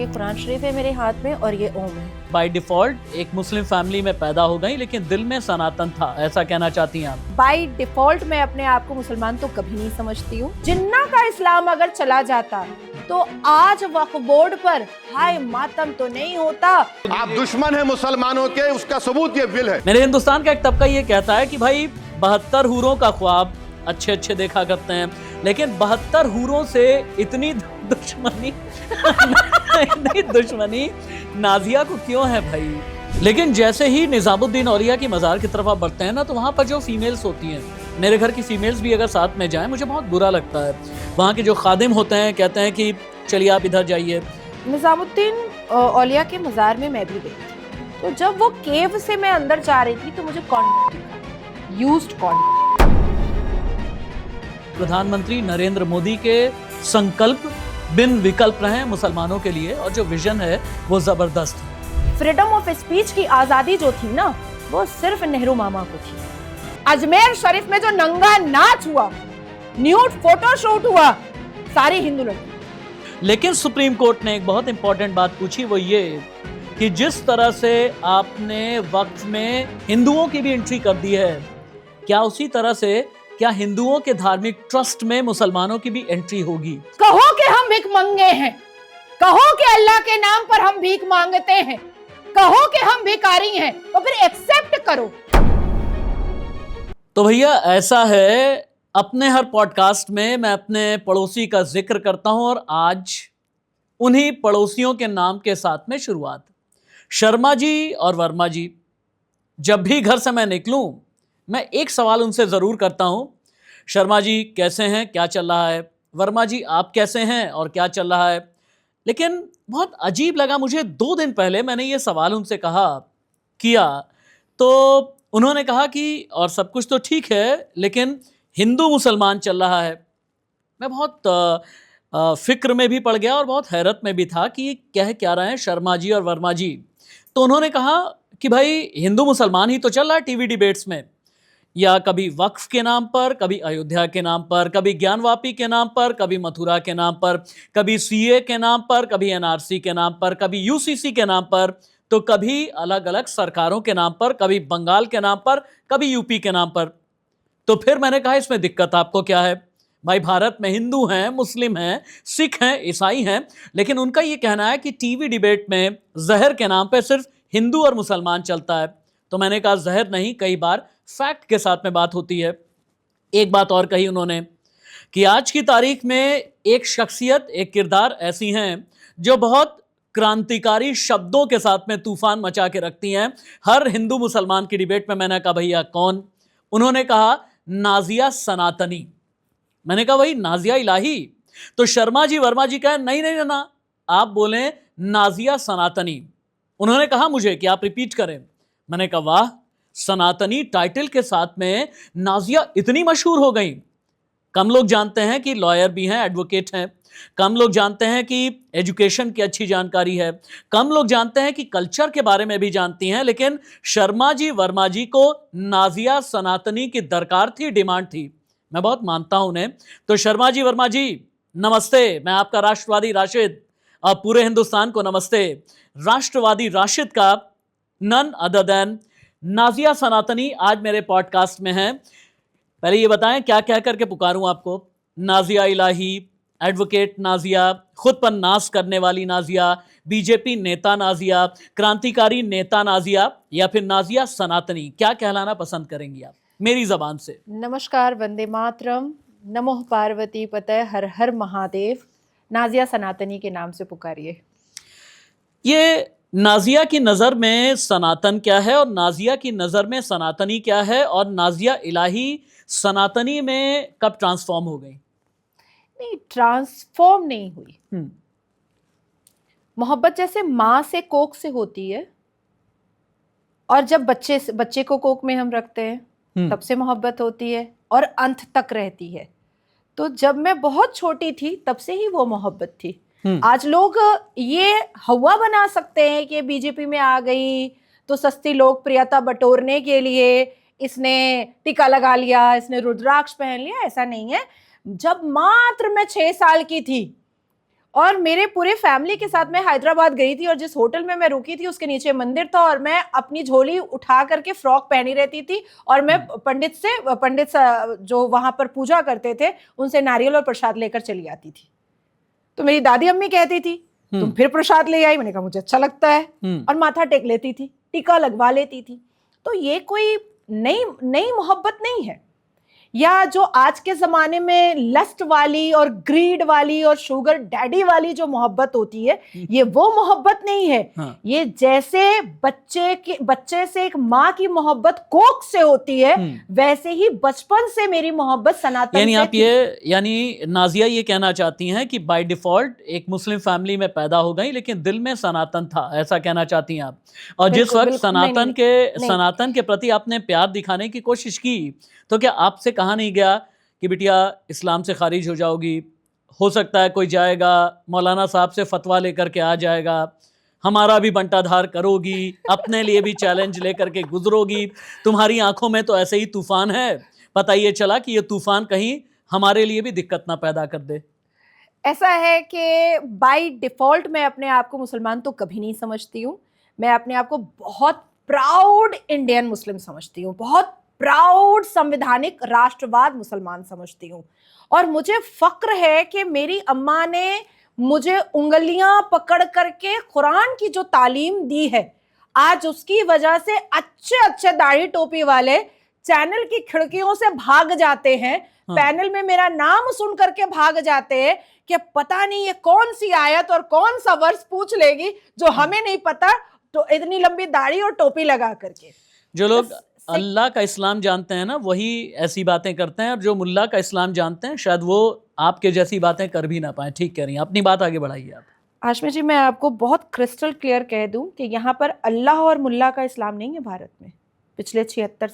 ये कुरान शरीफ है मेरे हाथ में और ये ओम है। बाय डिफॉल्ट एक मुस्लिम फैमिली में पैदा हो गई, लेकिन दिल में सनातन था, ऐसा कहना चाहती हैं आप? बाय डिफॉल्ट मैं अपने आप को मुसलमान तो कभी नहीं समझती हूँ। जिन्ना का इस्लाम अगर चला जाता तो आज वक्फ बोर्ड पर हाय मातम तो नहीं होता। आप दुश्मन है मुसलमानों के, उसका सबूत ये बिल है। मेरे हिंदुस्तान का एक तबका ये कहता है कि भाई 72 हूरों का ख्वाब अच्छे अच्छे देखा करते हैं, लेकिन 72 हूरों से इतनी दुश्मनी नाजिया को क्यों है भाई? लेकिन जैसे ही निजामुद्दीन औलिया की मज़ार की तरफ आप बढ़ते हैं ना, तो वहाँ पर जो फीमेल्स होती हैं, मेरे घर की फीमेल्स भी अगर साथ में जाएं मुझे बहुत बुरा लगता है। वहाँ के जो खादिम होते हैं कहते हैं कि चलिए आप इधर जाइए। निजामुद्दीन औलिया के मज़ार में मैं भी गई थी, तो जब वो केव से मैं अंदर जा रही थी तो मुझे कॉन्डोम दिखा, यूज्ड कॉन्डोम। प्रधानमंत्री नरेंद्र मोदी के संकल्प बिन विकल्प रहे मुसलमानों के लिए, और जो विजन है वो जबरदस्त है। फ्रीडम ऑफ स्पीच की आजादी जो थी ना, वो सिर्फ नेहरू मामा को थी। अजमेर शरीफ में जो नंगा नाच हुआ, न्यूड फोटोशूट हुआ, सारी हिंदू लड़की। लेकिन सुप्रीम कोर्ट ने एक बहुत इंपॉर्टेंट बात पूछी, वो ये कि जिस तरह से आपने वक्फ में हिंदुओं की भी एंट्री कर दी है, क्या उसी तरह से क्या हिंदुओं के धार्मिक ट्रस्ट में मुसलमानों की भी एंट्री होगी? कहो कि हम भीख मंगे हैं, कहो कि अल्लाह के नाम पर हम भीख मांगते हैं, कहो कि हम भिखारी हैं, तो फिर एक्सेप्ट करो। तो भैया ऐसा है, अपने हर पॉडकास्ट में मैं अपने पड़ोसी का जिक्र करता हूं, और आज उन्हीं पड़ोसियों के नाम के साथ में शुरुआत। शर्मा जी और वर्मा जी, जब भी घर से मैं निकलूं मैं एक सवाल उनसे ज़रूर करता हूं। शर्मा जी कैसे हैं, क्या चल रहा है? वर्मा जी आप कैसे हैं और क्या चल रहा है? लेकिन बहुत अजीब लगा मुझे, 2 दिन पहले मैंने ये सवाल उनसे किया तो उन्होंने कहा कि और सब कुछ तो ठीक है, लेकिन हिंदू मुसलमान चल रहा है। मैं बहुत फिक्र में भी पड़ गया और बहुत हैरत में भी था कि कह क्या रहे हैं शर्मा जी और वर्मा जी। तो उन्होंने कहा कि भाई हिंदू मुसलमान ही तो चल रहा है टीवी डिबेट्स में, या कभी वक्फ के नाम पर, कभी अयोध्या के नाम पर, कभी ज्ञानवापी के नाम पर, कभी मथुरा के नाम पर, कभी सीए के नाम पर, कभी एनआरसी के नाम पर, कभी यूसीसी के नाम पर, तो कभी अलग अलग सरकारों के नाम पर, कभी बंगाल के नाम पर, कभी यूपी के नाम पर। तो फिर मैंने कहा इसमें दिक्कत आपको क्या है? भाई भारत में हिंदू हैं, मुस्लिम हैं, सिख हैं, ईसाई हैं, लेकिन उनका ये कहना है कि टीवी डिबेट में जहर के नाम पर सिर्फ हिंदू और मुसलमान चलता है। तो मैंने कहा जहर नहीं, कई बार फैक्ट के साथ में बात होती है। एक बात और कही उन्होंने कि आज की तारीख में एक शख्सियत, एक किरदार ऐसी हैं जो बहुत क्रांतिकारी शब्दों के साथ में तूफान मचा के रखती हैं हर हिंदू मुसलमान की डिबेट में। मैंने कहा भैया कौन? उन्होंने कहा नाजिया सनातनी। मैंने कहा वही नाजिया इलाही। तो शर्मा जी वर्मा जी कहे नहीं नहीं ना, आप बोले नाजिया सनातनी। उन्होंने कहा मुझे कि आप रिपीट करें। मैंने कहा वाह, सनातनी टाइटल के साथ में नाजिया इतनी मशहूर हो गई। कम लोग जानते हैं कि लॉयर भी हैं, एडवोकेट हैं, कम लोग जानते हैं कि एजुकेशन की अच्छी जानकारी है, कम लोग जानते हैं कि कल्चर के बारे में भी जानती हैं, लेकिन शर्मा जी वर्मा जी को नाजिया सनातनी की दरकार थी, डिमांड थी। मैं बहुत मानता हूं उन्हें। तो शर्मा जी वर्मा जी नमस्ते, मैं आपका राष्ट्रवादी राशिद, और पूरे हिंदुस्तान को नमस्ते। राष्ट्रवादी राशिद का नन अदर देन नाजिया सनातनी आज मेरे पॉडकास्ट में हैं। पहले ये बताएं क्या क्या करके पुकारूं आपको? नाजिया इलाही, एडवोकेट नाजिया, खुद पर नाज करने वाली नाजिया, बीजेपी नेता नाजिया, क्रांतिकारी नेता नाजिया, या फिर नाजिया सनातनी? क्या कहलाना पसंद करेंगी आप मेरी जबान से? नमस्कार, वंदे मातरम, नमो पार्वती पतय, हर हर महादेव। नाजिया सनातनी के नाम से पुकारिए। ये नाजिया की नज़र में सनातन क्या है और नाजिया की नज़र में सनातनी क्या है, और नाजिया इलाही सनातनी में कब ट्रांसफॉर्म हो गई? नहीं, ट्रांसफॉर्म नहीं हुई। मोहब्बत जैसे माँ से कोख से होती है, और जब बच्चे को कोख में हम रखते हैं तब से मोहब्बत होती है और अंत तक रहती है। तो जब मैं बहुत छोटी थी तब से ही वो मोहब्बत थी। आज लोग ये हवा बना सकते हैं कि बीजेपी में आ गई तो सस्ती लोकप्रियता बटोरने के लिए इसने टीका लगा लिया, इसने रुद्राक्ष पहन लिया। ऐसा नहीं है। जब मात्र मैं 6 साल की थी और मेरे पूरे फैमिली के साथ मैं हैदराबाद गई थी और जिस होटल में मैं रुकी थी उसके नीचे मंदिर था और मैं अपनी झोली उठा करके फ्रॉक पहनी रहती थी और मैं पंडित जो वहां पर पूजा करते थे उनसे नारियल और प्रसाद लेकर चली आती थी। तो मेरी दादी अम्मी कहती थी तुम फिर प्रसाद ले आई। मैंने कहा मुझे अच्छा लगता है और माथा टेक लेती थी, टीका लगवा लेती थी। तो ये कोई नई मोहब्बत नहीं है। या जो आज के जमाने में लस्ट वाली और ग्रीड वाली और शुगर डैडी वाली जो मोहब्बत होती है, ये वो मोहब्बत नहीं है। हाँ। ये जैसे बच्चे से एक माँ की मोहब्बत कोक से होती है, वैसे ही बचपन से मेरी मोहब्बत सनातन यानी से आप यानी नाजिया ये कहना चाहती हैं कि बाय डिफॉल्ट एक मुस्लिम फैमिली में पैदा हो गई लेकिन दिल में सनातन था, ऐसा कहना चाहती हैं आप। और जिस वक्त सनातन के प्रति आपने प्यार दिखाने की कोशिश की तो क्या आपसे कहा नहीं गया कि बिटिया इस्लाम से खारिज हो जाओगी, हो सकता है कोई जाएगा मौलाना साहब से फतवा लेकर के आ जाएगा, हमारा भी बंटाधार करोगी, अपने लिए भी चैलेंज लेकर के गुजरोगी, तुम्हारी आंखों में तो ऐसे ही तूफान है, पता ये चला कि ये तूफान कहीं हमारे लिए भी दिक्कत ना पैदा कर दे। ऐसा है कि बाय डिफॉल्ट मैं अपने आप को मुसलमान तो कभी नहीं समझती हूँ। मैं अपने आप को बहुत प्राउड इंडियन मुस्लिम समझती हूँ, बहुत प्राउड संवैधानिक राष्ट्रवाद मुसलमान समझती हूँ। और मुझे फक्र है कि मेरी अम्मा ने मुझे उंगलियां पकड़ करके कुरान की जो तालीम दी है, आज उसकी वजह से अच्छे अच्छे दाढ़ी टोपी वाले चैनल की खिड़कियों से भाग जाते हैं। हाँ। पैनल में मेरा नाम सुन करके भाग जाते हैं कि पता नहीं ये कौन सी आयत और कौन सा वर्ष पूछ लेगी जो हमें नहीं पता, तो इतनी लंबी दाढ़ी और टोपी लगा करके। जो लोग अल्लाह का इस्लाम जानते हैं ना, वही ऐसी बातें करते हैं, और जो मुल्ला का इस्लाम जानते हैं शायद वो आपके जैसी बातें कर भी ना पाए। ठीक कह रही हैं, अपनी बात आगे बढ़ाइए आप। हाशमी जी, मैं आपको बहुत क्रिस्टल क्लियर कह दूं कि यहाँ पर अल्लाह और मुल्ला का इस्लाम नहीं है भारत में। पिछले 76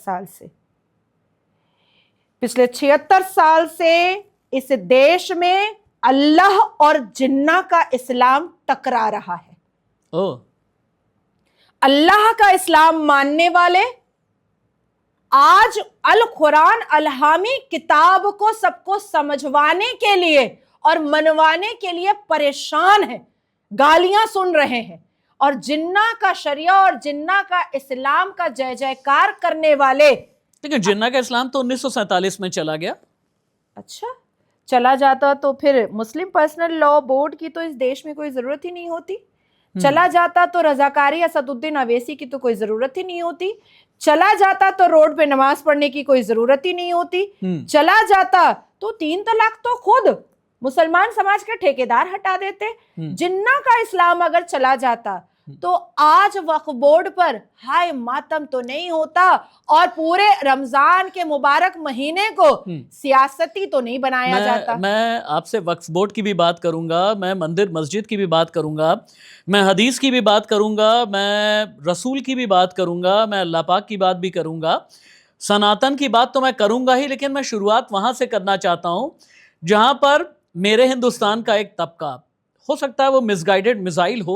साल से इस देश में अल्लाह और जिन्ना का इस्लाम टकरा रहा है। अल्लाह का इस्लाम मानने वाले आज अल कुरान अलहामी किताब को सबको समझवाने के लिए और मनवाने के लिए परेशान हैं, गालियां सुन रहे हैं, और जिन्ना का शरिया और जिन्ना का इस्लाम का जय जयकार करने वाले। लेकिन जिन्ना का इस्लाम तो 1947 में चला गया। अच्छा, चला जाता तो फिर मुस्लिम पर्सनल लॉ बोर्ड की तो इस देश में कोई जरूरत ही नहीं होती। चला जाता तो रजाकारी असदुद्दीन अवैसी की तो कोई जरूरत ही नहीं होती। चला जाता तो रोड पे नमाज पढ़ने की कोई जरूरत ही नहीं होती। चला जाता तो 3 तलाक तो खुद मुसलमान समाज के ठेकेदार हटा देते। जिन्ना का इस्लाम अगर चला जाता तो आज वक्फ बोर्ड पर हाय मातम तो नहीं होता और पूरे रमजान के मुबारक महीने को सियासती तो नहीं बनाया जाता। मैं आपसे वक्फ बोर्ड की भी बात करूंगा, मैं मंदिर मस्जिद की भी बात करूंगा, मैं हदीस की भी बात करूंगा, मैं रसूल की भी बात करूंगा, मैं अल्लाह पाक की बात भी करूंगा, सनातन की बात तो मैं करूंगा ही। लेकिन मैं शुरुआत वहां से करना चाहता हूं जहां पर मेरे हिंदुस्तान का एक तबका, हो सकता है वो मिसगाइडेड मिसाइल हो,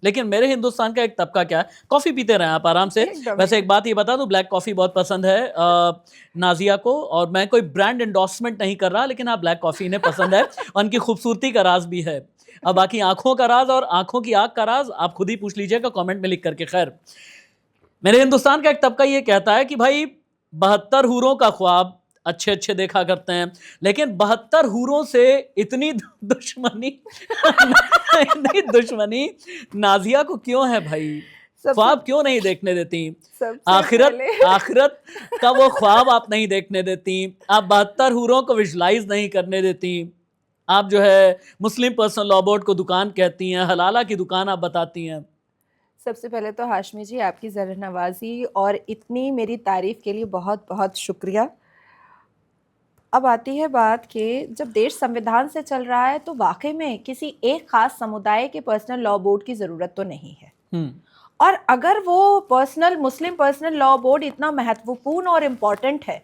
लेकिन मेरे हिंदुस्तान का एक तबका क्या है, कॉफी पीते रहे आप आराम से। वैसे एक बात ये बता दूं, ब्लैक कॉफी बहुत पसंद है नाजिया को, और मैं कोई ब्रांड एंडोर्समेंट नहीं कर रहा, लेकिन आप ब्लैक कॉफी इन्हें पसंद है और उनकी खूबसूरती का राज भी है। अब बाकी आंखों का राज और आंखों की आग का राज आप खुद ही पूछ लीजिएगा कमेंट में लिख करके। खैर, मेरे हिंदुस्तान का एक तबका ये कहता है कि भाई 72 हूरों का ख्वाब अच्छे अच्छे देखा करते हैं, लेकिन 72 हूरों से इतनी दुश्मनी नाजिया को क्यों है भाई? ख्वाब क्यों नहीं देखने देती? आखिरत का वो ख्वाब आप नहीं देखने देती, आप 72 हूरों को विजुलाइज नहीं करने देती, आप जो है मुस्लिम पर्सनल लॉ बोर्ड को दुकान कहती हैं, हलाला की दुकान आप बताती हैं। सबसे पहले तो हाशमी जी आपकी ज़र नवाजी और इतनी मेरी तारीफ के लिए बहुत बहुत शुक्रिया। अब आती है बात कि जब देश संविधान से चल रहा है तो वाकई में किसी एक खास समुदाय के पर्सनल लॉ बोर्ड की ज़रूरत तो नहीं है। और अगर वो मुस्लिम पर्सनल लॉ बोर्ड इतना महत्वपूर्ण और इम्पोर्टेंट है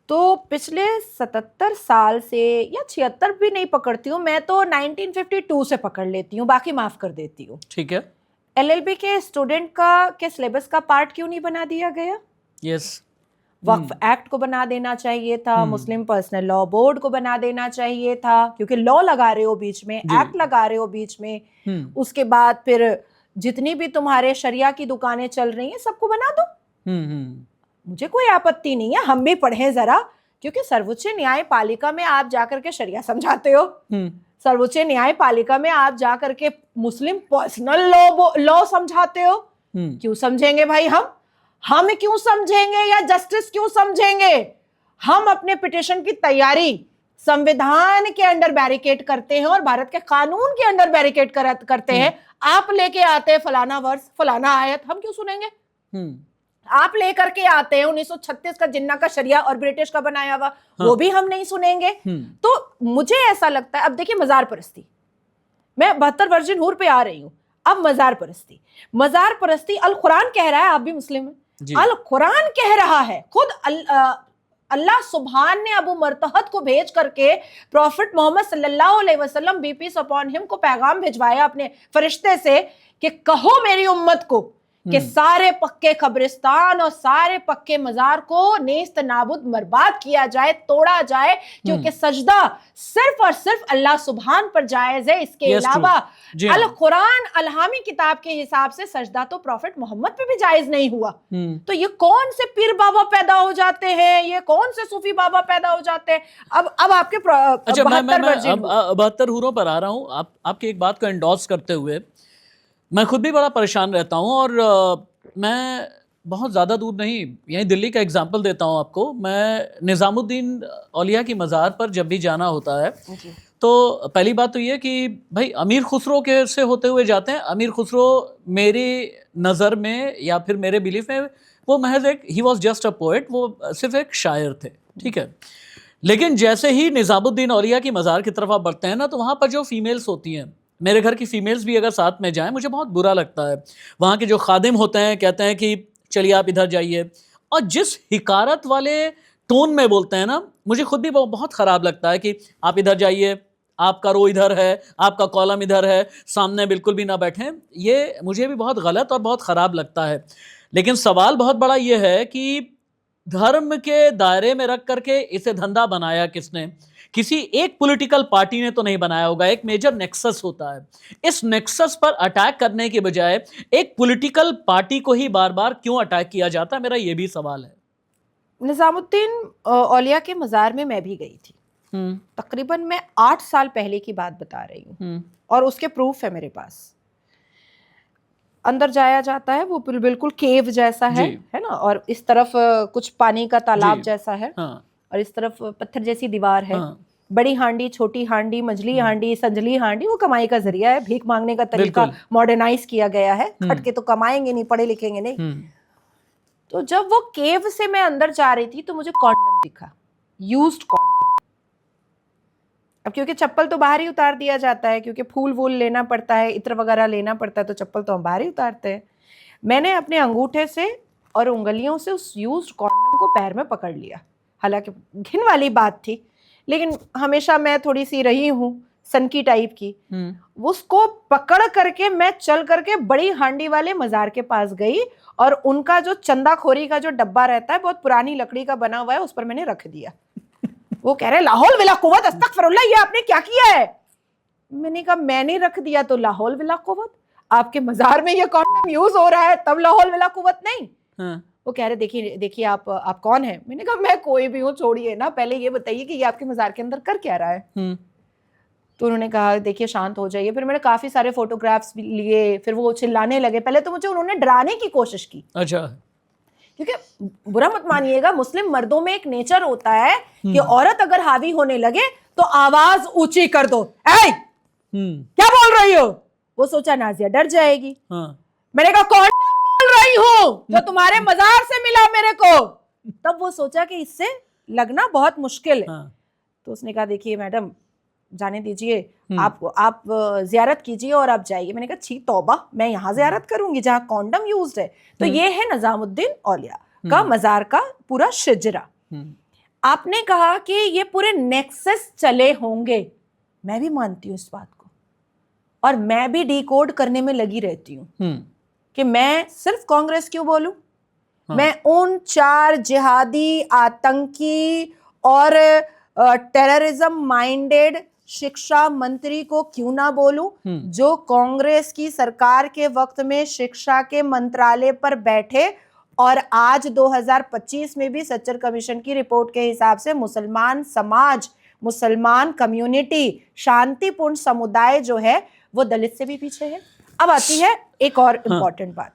तो पिछले 77 साल से, या 76 भी नहीं पकड़ती हूँ मैं तो 1952 से पकड़ लेती हूँ, बाकी माफ़ कर देती हूँ। ठीक है। LLB के स्टूडेंट के सिलेबस का पार्ट क्यों नहीं बना दिया गया? यस। वक्फ एक्ट को बना देना चाहिए था, मुस्लिम पर्सनल लॉ बोर्ड को बना देना चाहिए था, क्योंकि लॉ लगा रहे हो बीच में, एक्ट लगा रहे हो बीच में, उसके बाद फिर जितनी भी तुम्हारे शरिया की दुकानें चल रही हैं सबको बना दो। मुझे कोई आपत्ति नहीं है, हम भी पढ़ें जरा, क्योंकि सर्वोच्च न्यायपालिका में आप जाकर के शरिया समझाते हो, सर्वोच्च न्यायपालिका में आप जाकर के मुस्लिम पर्सनल लॉ समझाते हो। क्यों समझेंगे भाई, हम क्यों समझेंगे या जस्टिस क्यों समझेंगे? हम अपने पिटीशन की तैयारी संविधान के अंडर बैरिकेड करते हैं और भारत के कानून के अंडर बैरिकेड करते हैं। आप लेके आते हैं फलाना वर्ष फलाना आयत, हम क्यों सुनेंगे? आप लेकर के आते हैं 1936 का जिन्ना का शरिया और ब्रिटिश का बनाया हुआ, वो भी हम नहीं सुनेंगे। तो मुझे ऐसा लगता है, अब देखिए मजार परस्ती, मैं 72 वर्जिन हूर पे आ रही हूं, अब मजार परस्ती अल कुरान कह रहा है, आप भी मुस्लिम हैं, अल कुरान कह रहा है, खुद अल्लाह सुभान ने अबू मरतहत को भेज करके प्रॉफिट मोहम्मद सल्लल्लाहु अलैहि वसल्लम बी पीस अपॉन हिम को पैगाम भिजवाया अपने फरिश्ते से कि कहो मेरी उम्मत को कि सारे पक्के कब्रिस्तान और सारे पक्के मजार को नेस्त नाबुद बर्बाद किया जाए, तोड़ा जाए, क्योंकि सजदा सिर्फ और सिर्फ अल्लाह सुभान पर जायज है। इसके अलावा अल कुरान अलहामी किताब के हिसाब से सजदा तो प्रॉफिट मोहम्मद पे भी जायज नहीं हुआ। तो ये कौन से पीर बाबा पैदा हो जाते हैं, ये कौन से सूफी बाबा पैदा हो जाते हैं? अब आपके अच्छा, मैं 72 हुरों पर आ रहा हूँ। आपकी एक बात को एंडोर्स करते हुए, मैं खुद भी बड़ा परेशान रहता हूँ और मैं बहुत ज़्यादा दूर नहीं, यहीं दिल्ली का एग्जांपल देता हूँ आपको। मैं निज़ामुद्दीन औलिया की मज़ार पर जब भी जाना होता है तो पहली बात तो ये कि भाई अमीर खुसरो के से होते हुए जाते हैं। अमीर खुसरो मेरी नज़र में या फिर मेरे बिलीफ में वो महज एक, he was just a poet, वो सिर्फ एक शायर थे, ठीक है। लेकिन जैसे ही निज़ामुद्दीन औलिया की मज़ार की तरफ आप बढ़ते हैं ना, तो वहाँ पर जो फीमेल्स होती हैं, मेरे घर की फीमेल्स भी अगर साथ में जाएं, मुझे बहुत बुरा लगता है। वहाँ के जो खादिम होते हैं कहते हैं कि चलिए आप इधर जाइए, और जिस हिकारत वाले टोन में बोलते हैं ना, मुझे खुद भी बहुत ख़राब लगता है कि आप इधर जाइए, आपका रो इधर है, आपका कॉलम इधर है, सामने बिल्कुल भी ना बैठें। ये मुझे भी बहुत गलत और बहुत ख़राब लगता है। लेकिन सवाल बहुत बड़ा ये है कि धर्म के दायरे में रख करके इसे धंधा बनाया किसने? किसी एक पॉलिटिकल पार्टी ने तो नहीं बनाया होगा। एक मेजर नेक्सस होता है, इस नेक्सस पर अटैक करने के बजाय एक पॉलिटिकल पार्टी को ही बार बार क्यों अटैक किया जाता है, मेरा ये भी सवाल है। निज़ामुद्दीन औलिया के मज़ार में मैं भी गई थी, तकरीबन मैं 8 साल पहले की बात बता रही हूँ, और उसके प्रूफ है मेरे पास। अंदर जाया जाता है, वो बिल्कुल केव जैसा है ना, और इस तरफ कुछ पानी का तालाब जैसा है, और इस तरफ पत्थर जैसी दीवार है। बड़ी हांडी, छोटी हांडी, मंझली हांडी, संजली हांडी, वो कमाई का जरिया है, भीख मांगने का तरीका मॉडर्नाइज किया गया है। खट के तो कमाएंगे नहीं, पढ़े लिखेंगे नहीं। तो जब वो केव से मैं अंदर जा रही थी तो मुझे कॉन्डम दिखा, यूज्ड कॉन्डम। अब क्योंकि चप्पल तो बाहर ही उतार दिया जाता है, क्योंकि फूल वूल लेना पड़ता है, इत्र वगैरह लेना पड़ता है, तो चप्पल तो हम बाहर ही उतारते हैं। मैंने अपने अंगूठे से और उंगलियों से उस यूज्ड कॉन्डम को पैर में पकड़ लिया। हालांकि घिन वाली बात थी, लेकिन हमेशा मैं थोड़ी सी रही हूँ सनकी टाइप की। उसको पकड़ करके मैं चल करके बड़ी हांडी वाले मजार के पास गई, और उनका जो चंदाखोरी का जो डब्बा रहता है, बहुत पुरानी लकड़ी का बना हुआ है, उस पर मैंने रख दिया। वो कह रहे लाहौल विला कुव्वत, अस्तगफिरुल्लाह, ये आपने क्या किया है? मैंने कहा मैंने रख दिया तो लाहौल विला कुव्वत, आपके मजार में ये कॉन्डम यूज हो रहा है तब लाहौल विला कुव्वत नहीं। वो कह रहे देखिए आप कौन है? मैंने कहा मैं कोई भी हूँ, छोड़िए ना, पहले ये बताइए कि ये आपके मजार के अंदर कर क्या रहा है। तो उन्होंने कहा देखिए शांत हो जाइए। फिर मैंने काफी सारे फोटोग्राफ्स लिए, फिर वो चिल्लाने लगे। पहले तो मुझे उन्होंने डराने की कोशिश की। अच्छा, क्योंकि बुरा मत मानिएगा, मुस्लिम मर्दों में एक नेचर होता है कि औरत अगर हावी होने लगे तो आवाज ऊंची कर दो, ऐ क्या बोल रही हो? वो सोचा नाजिया डर जाएगी। मैंने कहा कौन बोल रही हूँ जो तुम्हारे मजार से मिला मेरे को? तब वो सोचा कि इससे लगना बहुत मुश्किल है। तो उसने कहा देखिए मैडम जाने दीजिए, आप जियारत कीजिए और आप जाइए। मैंने कहा छी तौबा, मैं यहाँ जियारत करूंगी जहाँ कॉन्डम यूज्ड है? तो ये है निजामुद्दीन औलिया का मजार का पूरा शिजरा। आपने कहा कि ये पूरे नेक्सस चले होंगे, मैं भी मानती हूँ इस बात को, और मैं भी डिकोड करने में लगी रहती हूँ कि मैं सिर्फ कांग्रेस क्यों बोलूं, मैं उन 4 जिहादी, आतंकी और टेररिज्म माइंडेड शिक्षा मंत्री को क्यों ना बोलूं, जो कांग्रेस की सरकार के वक्त में शिक्षा के मंत्रालय पर बैठे और आज 2025 में भी सच्चर कमीशन की रिपोर्ट के हिसाब से मुसलमान समाज, मुसलमान कम्युनिटी, शांतिपूर्ण समुदाय जो है वो दलित से भी पीछे है। अब आती है एक और इंपॉर्टेंट बात।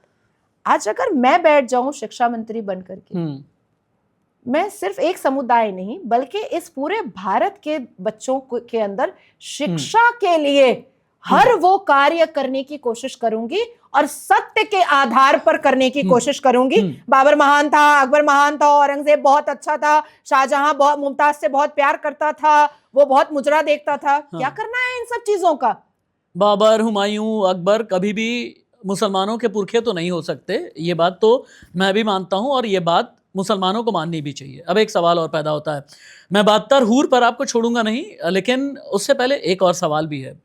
आज अगर मैं बैठ जाऊं शिक्षा मंत्री बनकर के, मैं सिर्फ एक समुदाय नहीं बल्कि इस पूरे भारत के बच्चों के अंदर शिक्षा के लिए हर वो कार्य करने की कोशिश करूंगी और सत्य के आधार पर करने की कोशिश करूंगी। बाबर महान था, अकबर महान था, औरंगजेब बहुत अच्छा था, शाहजहां बहुत मुमताज से बहुत प्यार करता था, वो बहुत मुजरा देखता था। क्या करना है इन सब चीजों का? बाबर, हुमायूं, अकबर कभी भी मुसलमानों के पुरखे तो नहीं हो सकते, ये बात तो मैं भी मानता हूं और ये बात मुसलमानों को माननी भी चाहिए। अब एक सवाल और पैदा होता है, मैं 72 हूर पर आपको छोड़ूंगा नहीं, लेकिन उससे पहले एक और सवाल भी है।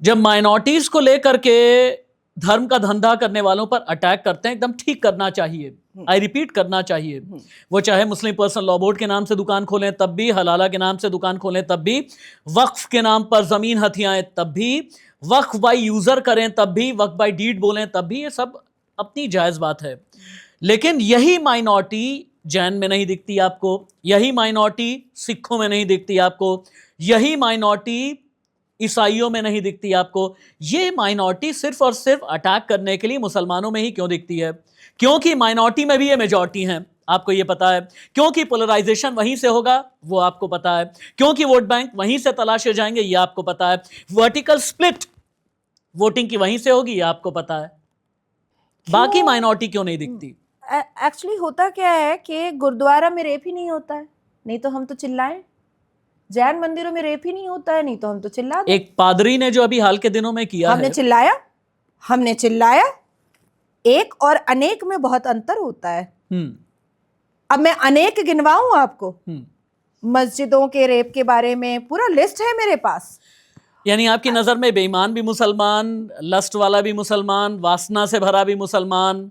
जब माइनॉरिटीज को लेकर के धर्म का धंधा करने वालों पर अटैक करते हैं, एकदम ठीक करना चाहिए, आई रिपीट करना चाहिए। वो चाहे मुस्लिम पर्सनल लॉ बोर्ड के नाम से दुकान खोलें तब भी, हलाला के नाम से दुकान खोलें तब भी, वक्फ के नाम पर जमीन हथियाएं तब भी, वक्फ बाय यूजर करें तब भी, वक्फ बाय डीड बोलें तब भी, ये सब अपनी जायज बात है। लेकिन यही माइनॉरिटी जैन में नहीं दिखती आपको, यही माइनॉरिटी सिखों में नहीं दिखती आपको, यही माइनॉरिटी ईसाइयों में नहीं दिखती आपको। ये माइनॉरिटी सिर्फ और सिर्फ अटैक करने के लिए मुसलमानों में ही क्यों दिखती है? क्योंकि माइनॉरिटी में भी ये मेजॉरिटी हैं, आपको ये पता है। क्योंकि पोलराइजेशन वहीं से होगा, वो आपको पता है। क्योंकि वोट बैंक वहीं से तलाशे जाएंगे, ये आपको पता है। वर्टिकल स्प्लिट वोटिंग की वहीं से होगी, ये आपको पता है। बाकी माइनॉरिटी क्यों नहीं दिखती? एक्चुअली होता क्या है कि गुरुद्वारा में रेप ही नहीं होता है, नहीं तो हम तो चिल्लाएं। जैन मंदिरों में रेप ही नहीं होता है, नहीं तो हम तो चिल्ला दें। एक पादरी ने जो अभी हाल के दिनों में किया हमने चिल्लाया। एक और अनेक में बहुत अंतर होता है। अब मैं अनेक गिनवाऊं आपको। मस्जिदों के रेप के बारे में पूरा लिस्ट है मेरे पास। यानी आपकी नजर में बेईमान भी मुसलमान, लस्ट वाला भी मुसलमान, वासना से भरा भी मुसलमान,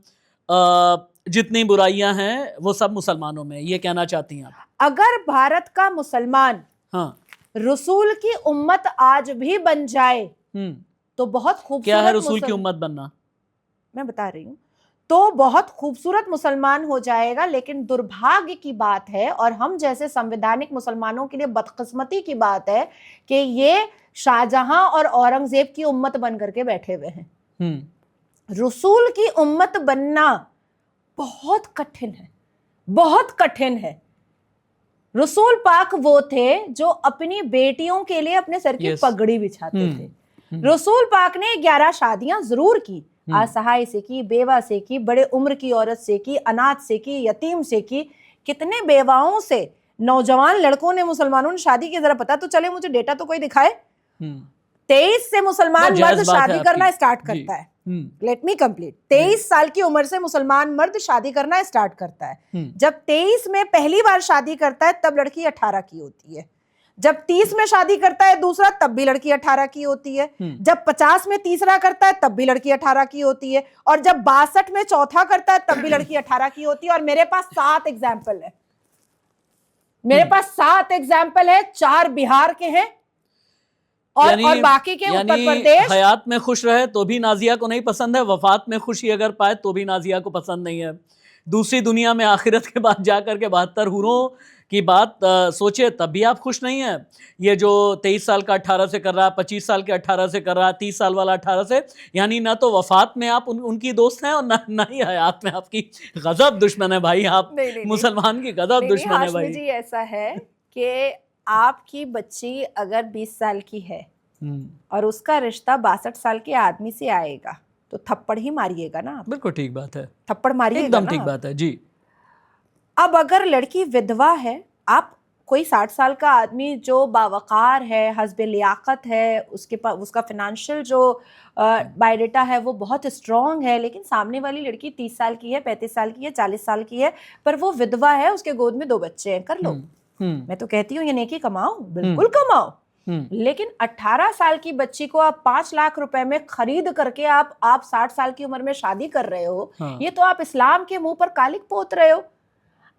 जितनी बुराइयां हैं वो सब मुसलमानों में, ये कहना चाहती हैं आप? अगर भारत का मुसलमान रसूल की उम्मत आज भी बन जाए तो बहुत खूबसूरत। क्या है रसूल की उम्मत बनना? मैं बता रही हूं, तो बहुत खूबसूरत मुसलमान हो जाएगा। लेकिन दुर्भाग्य की बात है और हम जैसे संवैधानिक मुसलमानों के लिए बदकिस्मती की बात है कि ये शाहजहां और औरंगजेब की उम्मत बन करके बैठे हुए हैं। रसूल की उम्मत बनना बहुत कठिन है, बहुत कठिन है। रसूल पाक वो थे जो अपनी बेटियों के लिए अपने सर की पगड़ी बिछाते थे। रसूल पाक ने 11 शादियां जरूर की, असहाय से की, बेवा से की, बड़े उम्र की औरत से की, अनाथ से की, यतीम से की। कितने बेवाओं से नौजवान लड़कों ने मुसलमानों ने शादी की, जरा पता तो चले मुझे, डेटा तो कोई दिखाए। 23 से मुसलमान मर्द शादी करना स्टार्ट करता है। Let me complete. 23 साल की उम्र से मुसलमान मर्द शादी करना स्टार्ट करता है। जब 23 में पहली बार शादी करता है तब लड़की 18 की होती है। जब 30 में शादी करता है दूसरा, तब भी लड़की 18 की होती है। जब 50 में तीसरा करता है तब भी लड़की 18 की होती है। और जब 62 में चौथा करता है तब भी लड़की 18 की होती है। और मेरे पास 7 एग्जाम्पल है, मेरे पास 7 एग्जाम्पल है। 4 बिहार के हैं और बाकी के उत्तर प्रदेश। हयात में खुश रहे तो भी नाजिया को नहीं पसंद है, वफात में खुशी अगर पाए तो भी नाजिया को पसंद नहीं है। दूसरी दुनिया में आखिरत के बाद जाकर के 72 हूरों की बात सोचे तब भी आप खुश नहीं है। ये जो 23 साल का 18 से कर रहा, 25 साल के 18 से कर रहा, 30 साल वाला 18 से, यानी ना तो वफात में आप उनकी दोस्त हैं और ना ही हयात में आपकी गजब दुश्मन है भाई। आप नहीं, मुसलमान की गजब दुश्मन है भाई। जी ऐसा है कि आपकी बच्ची अगर 20 साल की है और उसका रिश्ता 62 साल के आदमी से आएगा तो थप्पड़ ही मारिएगा ना आप। बिल्कुल ठीक बात है, थप्पड़ मारिएगा, एकदम ठीक बात है जी। अब अगर लड़की विधवा है, आप कोई 60 साल का आदमी जो बावकार है, हस्बे लियाकत है, उसके पास उसका फाइनेंशियल जो बायोडेटा है वो बहुत स्ट्रॉन्ग है, लेकिन सामने वाली लड़की 30 साल की है, 35 साल की है, 40 साल की है, पर वो विधवा है, उसके गोद में 2 बच्चे हैं, कर लो। मैं तो कहती हूँ ये नेकी कमाओ, बिल्कुल कमाओ। लेकिन 18 साल की बच्ची को आप 5 लाख रुपए में खरीद करके आप 60 साल की उम्र में शादी कर रहे हो। हाँ। ये तो आप इस्लाम के मुंह पर कालिक पोत रहे हो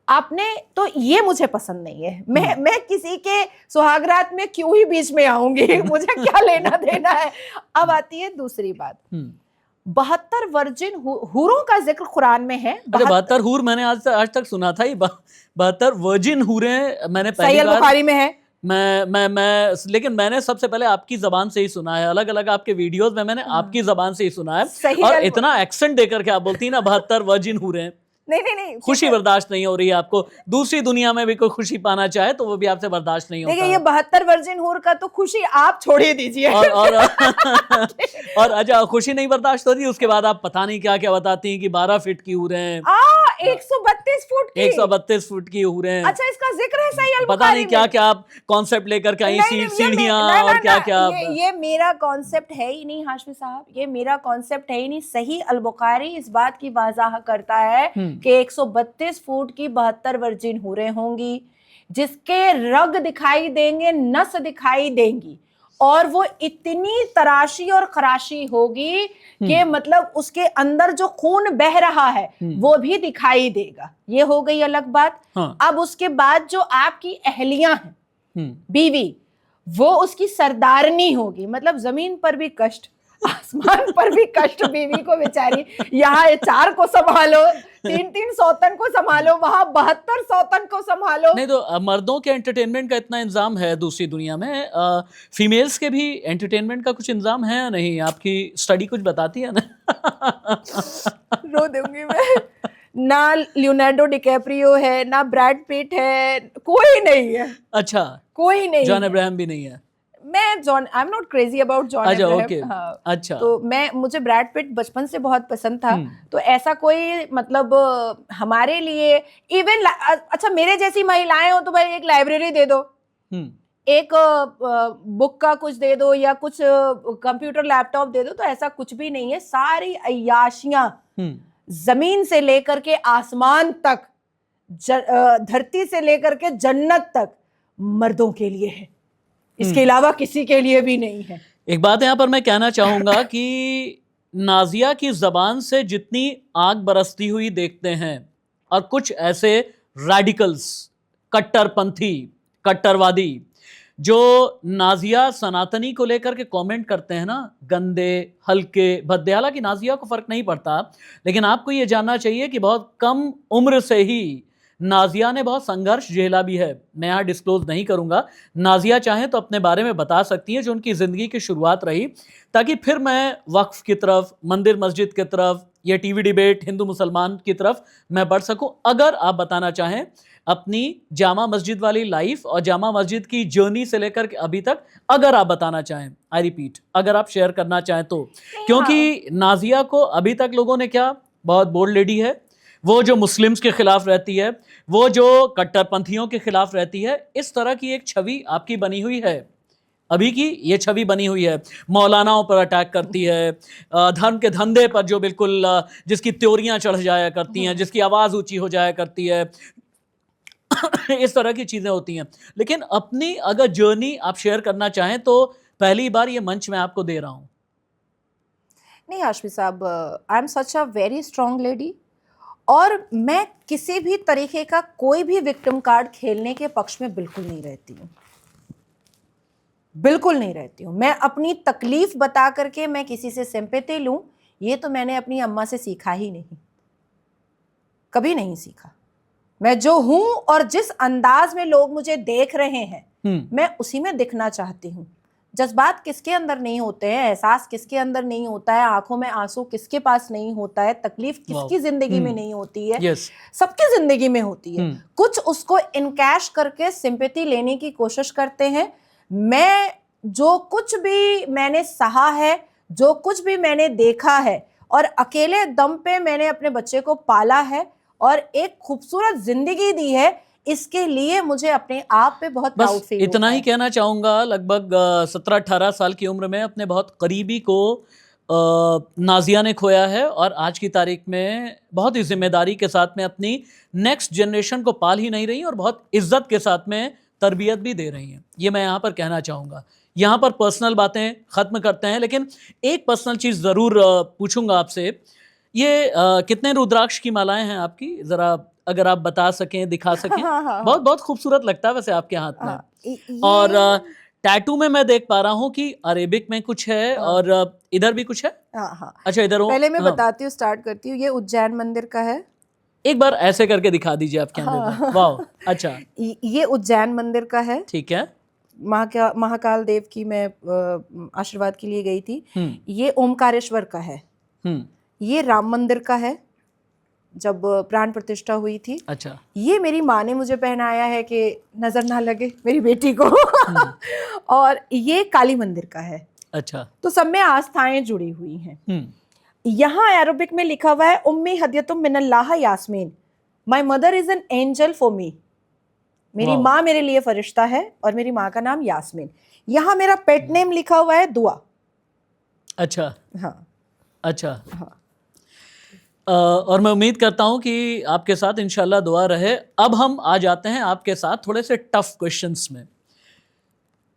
आपने। तो ये मुझे पसंद नहीं है। मैं किसी के सुहागरात में क्यों ही बीच में आऊंगी, मुझे क्या लेना देना है। अब आती है दूसरी बात, 72 वर्जिन हूरों का जिक्र कुरान में है। 72 हूर मैंने आज तक सुना था, ये 72 वर्जिन हूरें मैंने पहली सही बार बुखारी में है। मैं लेकिन मैंने सबसे पहले आपकी जबान से ही सुना है, अलग अलग आपके वीडियोस में मैंने आपकी जबान से ही सुना है। और इतना एक्सेंट देकर के आप बोलती है ना 72 वर्जिन हूरें। नहीं, खुशी बर्दाश्त नहीं हो रही है आपको। दूसरी दुनिया में भी कोई खुशी पाना चाहे तो वो भी आपसे बर्दाश्त नहीं होता। देखिए ये 72 वर्जिन हूर का तो खुशी आप छोड़ ही दीजिए। और अच्छा खुशी नहीं बर्दाश्त होती, उसके बाद आप पता नहीं क्या क्या बताती हैं कि 12 फीट की हूरें हैं, 132 फुट की, 132 फुट की हूरें हैं। अच्छा इसका जिक्र है सही अल पता बुखारी नहीं में। क्या क्या आप कॉन्सेप्ट लेकर के आई, सीढ़ियां और क्या क्या। ये मेरा कॉन्सेप्ट है ही नहीं हाशमी साहब, ये मेरा कॉन्सेप्ट है ही नहीं। सही अल बुखारी इस बात की वाजाह करता है कि 132 फुट की 72 वर्जिन हूरें होंगी, जिसके रग दिखाई देंगे, नस दिखाई देंगी, और वो इतनी तराशी और खराशी होगी कि मतलब उसके अंदर जो खून बह रहा है वो भी दिखाई देगा। ये हो गई अलग बात। हाँ। अब उसके बाद जो आपकी अहलियां हैं, बीवी, वो उसकी सरदारनी होगी। मतलब जमीन पर भी कष्ट, आसमान पर भी कष्ट बीवी को बेचारी। यहाँ 4 को संभालो, 3 सौतन को संभालो, वहां 72 सौतन को संभालो। नहीं तो मर्दों के एंटरटेनमेंट का इतना इंतजाम है दूसरी दुनिया में, फीमेल्स के भी एंटरटेनमेंट का कुछ इंतजाम है या नहीं? आपकी स्टडी कुछ बताती है ना? रो दूंगी मैं। ना लियोनार्डो डिकैप्रियो है, ना ब्रैड पिट है, कोई नहीं है। अच्छा, कोई नहीं, जॉन अब्राहम भी नहीं है। मैं I am not crazy about John Abraham. Okay, हाँ, अच्छा। तो मुझे ब्रैड पिट बचपन से बहुत पसंद था। तो ऐसा कोई मतलब हमारे लिए इवन अच्छा मेरे जैसी महिलाएं हो तो भाई एक लाइब्रेरी दे दो, एक बुक का कुछ दे दो, या कुछ कंप्यूटर लैपटॉप दे दो, तो ऐसा कुछ भी नहीं है। सारी अय्याशियां जमीन से लेकर के आसमान तक, धरती से लेकर के जन्नत तक मर्दों के लिए है, इसके अलावा किसी के लिए भी नहीं है। एक बात यहाँ पर मैं कहना चाहूंगा कि नाजिया की जबान से जितनी आग बरसती हुई देखते हैं, और कुछ ऐसे रैडिकल्स, कट्टरपंथी, कट्टरवादी जो नाजिया सनातनी को लेकर के कमेंट करते हैं ना, गंदे, हल्के, भद्दे, हालांकि नाजिया को फर्क नहीं पड़ता, लेकिन आपको ये जानना चाहिए कि बहुत कम उम्र से ही नाजिया ने बहुत संघर्ष झेला भी है। मैं यहाँ डिस्क्लोज नहीं करूंगा, नाजिया चाहें तो अपने बारे में बता सकती हैं जो उनकी ज़िंदगी की शुरुआत रही, ताकि फिर मैं वक्फ की तरफ, मंदिर मस्जिद की तरफ, ये टीवी डिबेट हिंदू मुसलमान की तरफ मैं बढ़ सकूं। अगर आप बताना चाहें अपनी जामा मस्जिद वाली लाइफ और जामा मस्जिद की जर्नी से लेकर के अभी तक, अगर आप बताना चाहें, आई रिपीट, अगर आप शेयर करना चाहें तो, क्योंकि नाजिया को अभी तक लोगों ने क्या, बहुत बोल्ड लेडी है, वो जो मुस्लिम्स के खिलाफ रहती है, वो जो कट्टरपंथियों के खिलाफ रहती है, इस तरह की एक छवि आपकी बनी हुई है, अभी की ये छवि बनी हुई है। मौलानाओं पर अटैक करती है, धर्म के धंधे पर जो बिल्कुल जिसकी त्योरियां चढ़ जाया करती हैं, जिसकी आवाज़ ऊंची हो जाया करती है, इस तरह की चीज़ें होती हैं। लेकिन अपनी अगर जर्नी आप शेयर करना चाहें तो पहली बार ये मंच मैं आपको दे रहा हूँ। नहीं हाशमी साहब, आई am such a very strong lady, और मैं किसी भी तरीके का कोई भी विक्टिम कार्ड खेलने के पक्ष में बिल्कुल नहीं रहती हूँ, बिल्कुल नहीं रहती हूँ। मैं अपनी तकलीफ बता करके मैं किसी से सिंपैथी लूँ, ये तो मैंने अपनी अम्मा से सीखा ही नहीं, कभी नहीं सीखा। मैं जो हूं और जिस अंदाज में लोग मुझे देख रहे हैं मैं उसी में दिखना चाहती हूँ। जज्बात किसके अंदर नहीं होते हैं, एहसास किसके अंदर नहीं होता है, आंखों में आंसू किसके पास नहीं होता है, तकलीफ किसकी जिंदगी में नहीं होती है, सबकी जिंदगी में होती है। कुछ उसको इनकैश करके सिंपैथी लेने की कोशिश करते हैं। मैं जो कुछ भी मैंने सहा है, जो कुछ भी मैंने देखा है, और अकेले दम पे मैंने अपने बच्चे को पाला है और एक खूबसूरत जिंदगी दी है, इसके लिए मुझे अपने आप पे बहुत प्राउड फील होता है। इतना ही कहना चाहूँगा। लगभग 17-18 साल की उम्र में अपने बहुत करीबी को नाजिया ने खोया है, और आज की तारीख में बहुत ही जिम्मेदारी के साथ में अपनी नेक्स्ट जनरेशन को पाल ही नहीं रही, और बहुत इज्जत के साथ में तरबियत भी दे रही हैं। ये मैं यहाँ पर कहना चाहूँगा। यहाँ पर पर्सनल बातें ख़त्म करते हैं, लेकिन एक पर्सनल चीज़ ज़रूर पूछूंगा आपसे। ये कितने रुद्राक्ष की मालाएं हैं आपकी? ज़रा अगर आप बता सकें, दिखा सकें। बहुत बहुत खूबसूरत लगता है वैसे आपके हाथ में। और टैटू में मैं देख पा रहा हूँ कि अरेबिक में कुछ है और इधर भी कुछ है। अच्छा, इधर पहले मैं बताती हूँ, स्टार्ट करती हूँ। ये उज्जैन मंदिर का है। एक बार ऐसे करके दिखा दीजिए आप कैमरे में। वाह, अच्छा। ये उज्जैन मंदिर का है। ठीक है। महाकाल देव की मैं आशीर्वाद के लिए गई थी। ये ओमकारेश्वर का है। ये राम मंदिर का है, जब प्राण प्रतिष्ठा हुई थी। अच्छा। ये मेरी माँ ने मुझे पहनाया है कि नजर ना लगे मेरी बेटी को। और ये काली मंदिर का है। अच्छा। तो सब में आस्थाएं जुड़ी हुई हैं। यहाँ अरबिक में लिखा हुआ है, उम्मी हदियतुम मिनल्लाह Yasmin, my mother is an angel for me. मेरी माँ मेरे लिए फरिश्ता है और मेरी माँ का नाम यास्मीन। यहाँ मेरा पेट नेम लिखा हुआ है दुआ। अच्छा। हाँ। अच्छा। हाँ। और मैं उम्मीद करता हूं कि आपके साथ इंशाल्लाह दुआ रहे। अब हम आ जाते हैं आपके साथ थोड़े से टफ क्वेश्चंस में।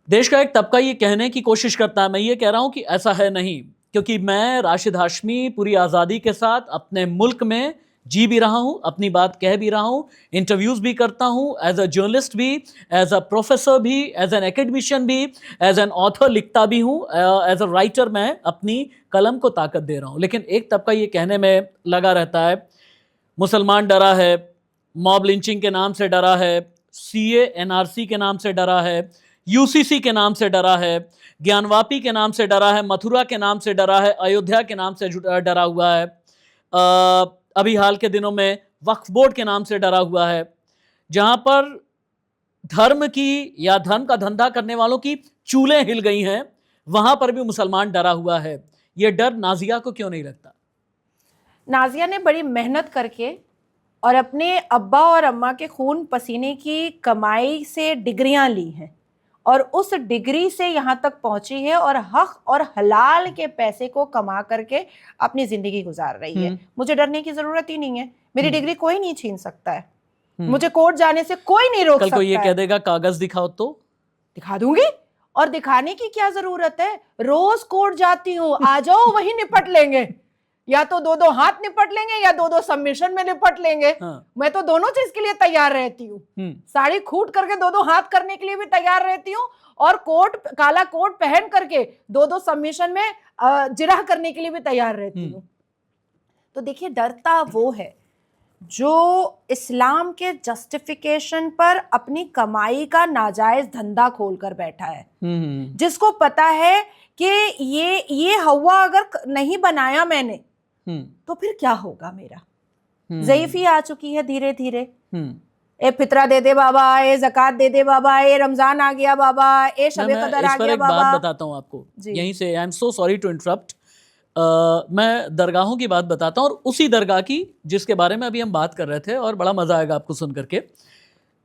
देश का एक तबका ये कहने की कोशिश करता है, मैं ये कह रहा हूं कि ऐसा है नहीं, क्योंकि मैं राशिद हाशमी पूरी आज़ादी के साथ अपने मुल्क में जी भी रहा हूं, अपनी बात कह भी रहा हूं, इंटरव्यूज़ भी करता हूं, एज अ जर्नलिस्ट भी, एज अ प्रोफेसर भी, एज एन एकेडमिशियन भी, एज एन ऑथर लिखता भी हूं, एज अ राइटर मैं अपनी कलम को ताकत दे रहा हूं। लेकिन एक तबका ये कहने में लगा रहता है, मुसलमान डरा है, मॉब लिंचिंग के नाम से डरा है, CA NRC के नाम से डरा है, UCC के नाम से डरा है, ज्ञानवापी के नाम से डरा है, मथुरा के नाम से डरा है, अयोध्या के नाम से डरा हुआ है, अभी हाल के दिनों में वक्फ बोर्ड के नाम से डरा हुआ है। जहां पर धर्म की या धर्म का धंधा करने वालों की चूलें हिल गई हैं, वहां पर भी मुसलमान डरा हुआ है। यह डर नाजिया को क्यों नहीं लगता? नाजिया ने बड़ी मेहनत करके और अपने अब्बा और अम्मा के खून पसीने की कमाई से डिग्रियां ली हैं और उस डिग्री से यहाँ तक पहुंची है और हक और हलाल के पैसे को कमा करके अपनी जिंदगी गुजार रही है। मुझे डरने की जरूरत ही नहीं है। मेरी डिग्री कोई नहीं छीन सकता है। मुझे कोर्ट जाने से कोई नहीं रोक सकता है। कल को ये कह देगा कागज दिखाओ तो दिखा दूंगी। और दिखाने की क्या जरूरत है? रोज कोर्ट जाती हूँ, आ जाओ वही निपट लेंगे। या तो दो दो हाथ निपट लेंगे या दो दो सबमिशन में निपट लेंगे। मैं तो दोनों चीज के लिए तैयार रहती हूँ। साड़ी खूट करके दो दो हाथ करने के लिए भी तैयार रहती हूँ और कोट, काला कोट पहन करके दो दो सबमिशन में जिरह करने के लिए भी तैयार रहती हूँ। तो देखिए, डरता वो है जो इस्लाम के जस्टिफिकेशन पर अपनी कमाई का नाजायज धंधा खोलकर बैठा है, जिसको पता है कि ये हवा अगर नहीं बनाया मैंने तो फिर क्या होगा मेरा। ज़ईफ़ी आ चुकी है धीरे धीरे। ए फितरा दे दे बाबा, ए ज़कात दे दे बाबा, ए रमजान आ गया बाबा, ए शबे कदर आ गया बाबा। बात बताता हूँ आपको यहीं से। I am so sorry to interrupt. मैं दरगाहों की बात बताता हूँ और उसी दरगाह की जिसके बारे में अभी हम बात कर रहे थे, और बड़ा मज़ा आएगा आपको सुन करके।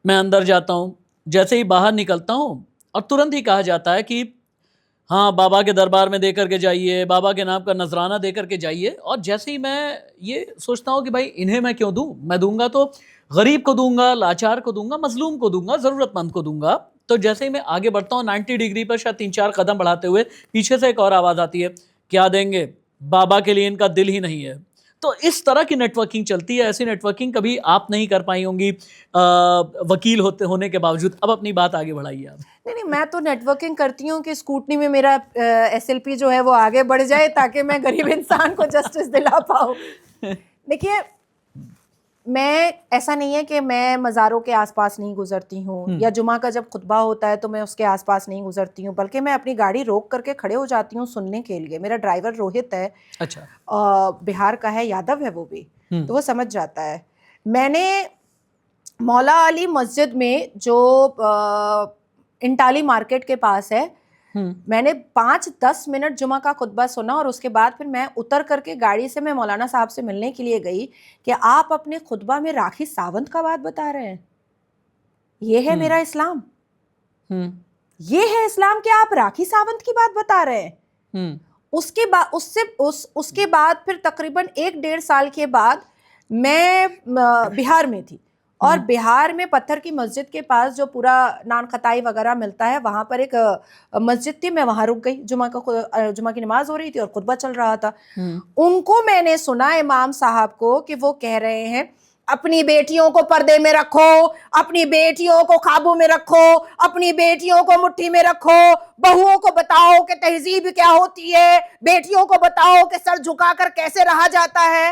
मैं अंदर जाता हूँ, जैसे ही बाहर निकलता हूँ और तुरंत ही कहा जाता है कि हाँ, बाबा के दरबार में दे करके जाइए, बाबा के नाम का नजराना दे करके जाइए। और जैसे ही मैं ये सोचता हूँ कि भाई इन्हें मैं क्यों दूँ, मैं दूंगा तो गरीब को दूंगा, लाचार को दूंगा, मजलूम को दूंगा, ज़रूरतमंद को दूंगा। तो जैसे ही मैं आगे बढ़ता हूँ 90 डिग्री पर शायद 3-4 कदम बढ़ाते हुए, पीछे से एक और आवाज़ आती है, क्या देंगे, बाबा के लिए इनका दिल ही नहीं है। तो इस तरह की नेटवर्किंग चलती है। ऐसी नेटवर्किंग कभी आप नहीं कर पाई होंगी वकील होने के बावजूद। अब अपनी बात आगे बढ़ाइए आप। नहीं, मैं तो नेटवर्किंग करती हूँ कि स्कूटनी में मेरा SLP जो है वो आगे बढ़ जाए ताकि मैं गरीब इंसान को जस्टिस दिला पाऊँ। देखिए, मैं ऐसा नहीं है कि मैं मज़ारों के आसपास नहीं गुजरती हूँ या जुमा का जब खुतबा होता है तो मैं उसके आसपास नहीं गुजरती हूँ, बल्कि मैं अपनी गाड़ी रोक करके खड़े हो जाती हूँ सुनने के लिए। मेरा ड्राइवर रोहित है। अच्छा। बिहार का है, यादव है वो भी, तो वो समझ जाता है। मैंने मौला अली मस्जिद में जो इंटाली मार्केट के पास है, मैंने 5-10 मिनट जुमा का खुतबा सुना और उसके बाद फिर मैं उतर करके गाड़ी से मैं मौलाना साहब से मिलने के लिए गई कि आप अपने खुतबा में राखी सावंत का बात बता रहे हैं। ये है मेरा इस्लाम। ये है इस्लाम कि आप राखी सावंत की बात बता रहे हैं। उसके बाद उसके बाद फिर तकरीबन 1-1.5 साल के बाद मैं बिहार में थी और बिहार में पत्थर की मस्जिद के पास जो पूरा नान खताई वगैरह मिलता है, वहां पर एक मस्जिद थी, मैं वहां रुक गई। जुमा की नमाज हो रही थी और खुतबा चल रहा था। उनको मैंने सुना इमाम साहब को कि वो कह रहे हैं अपनी बेटियों को पर्दे में रखो, अपनी बेटियों को काबू में रखो, अपनी बेटियों को मुट्ठी में रखो, बहुओं को बताओ कि तहजीब क्या होती है, बेटियों को बताओ कि सर झुकाकर कैसे रहा जाता है।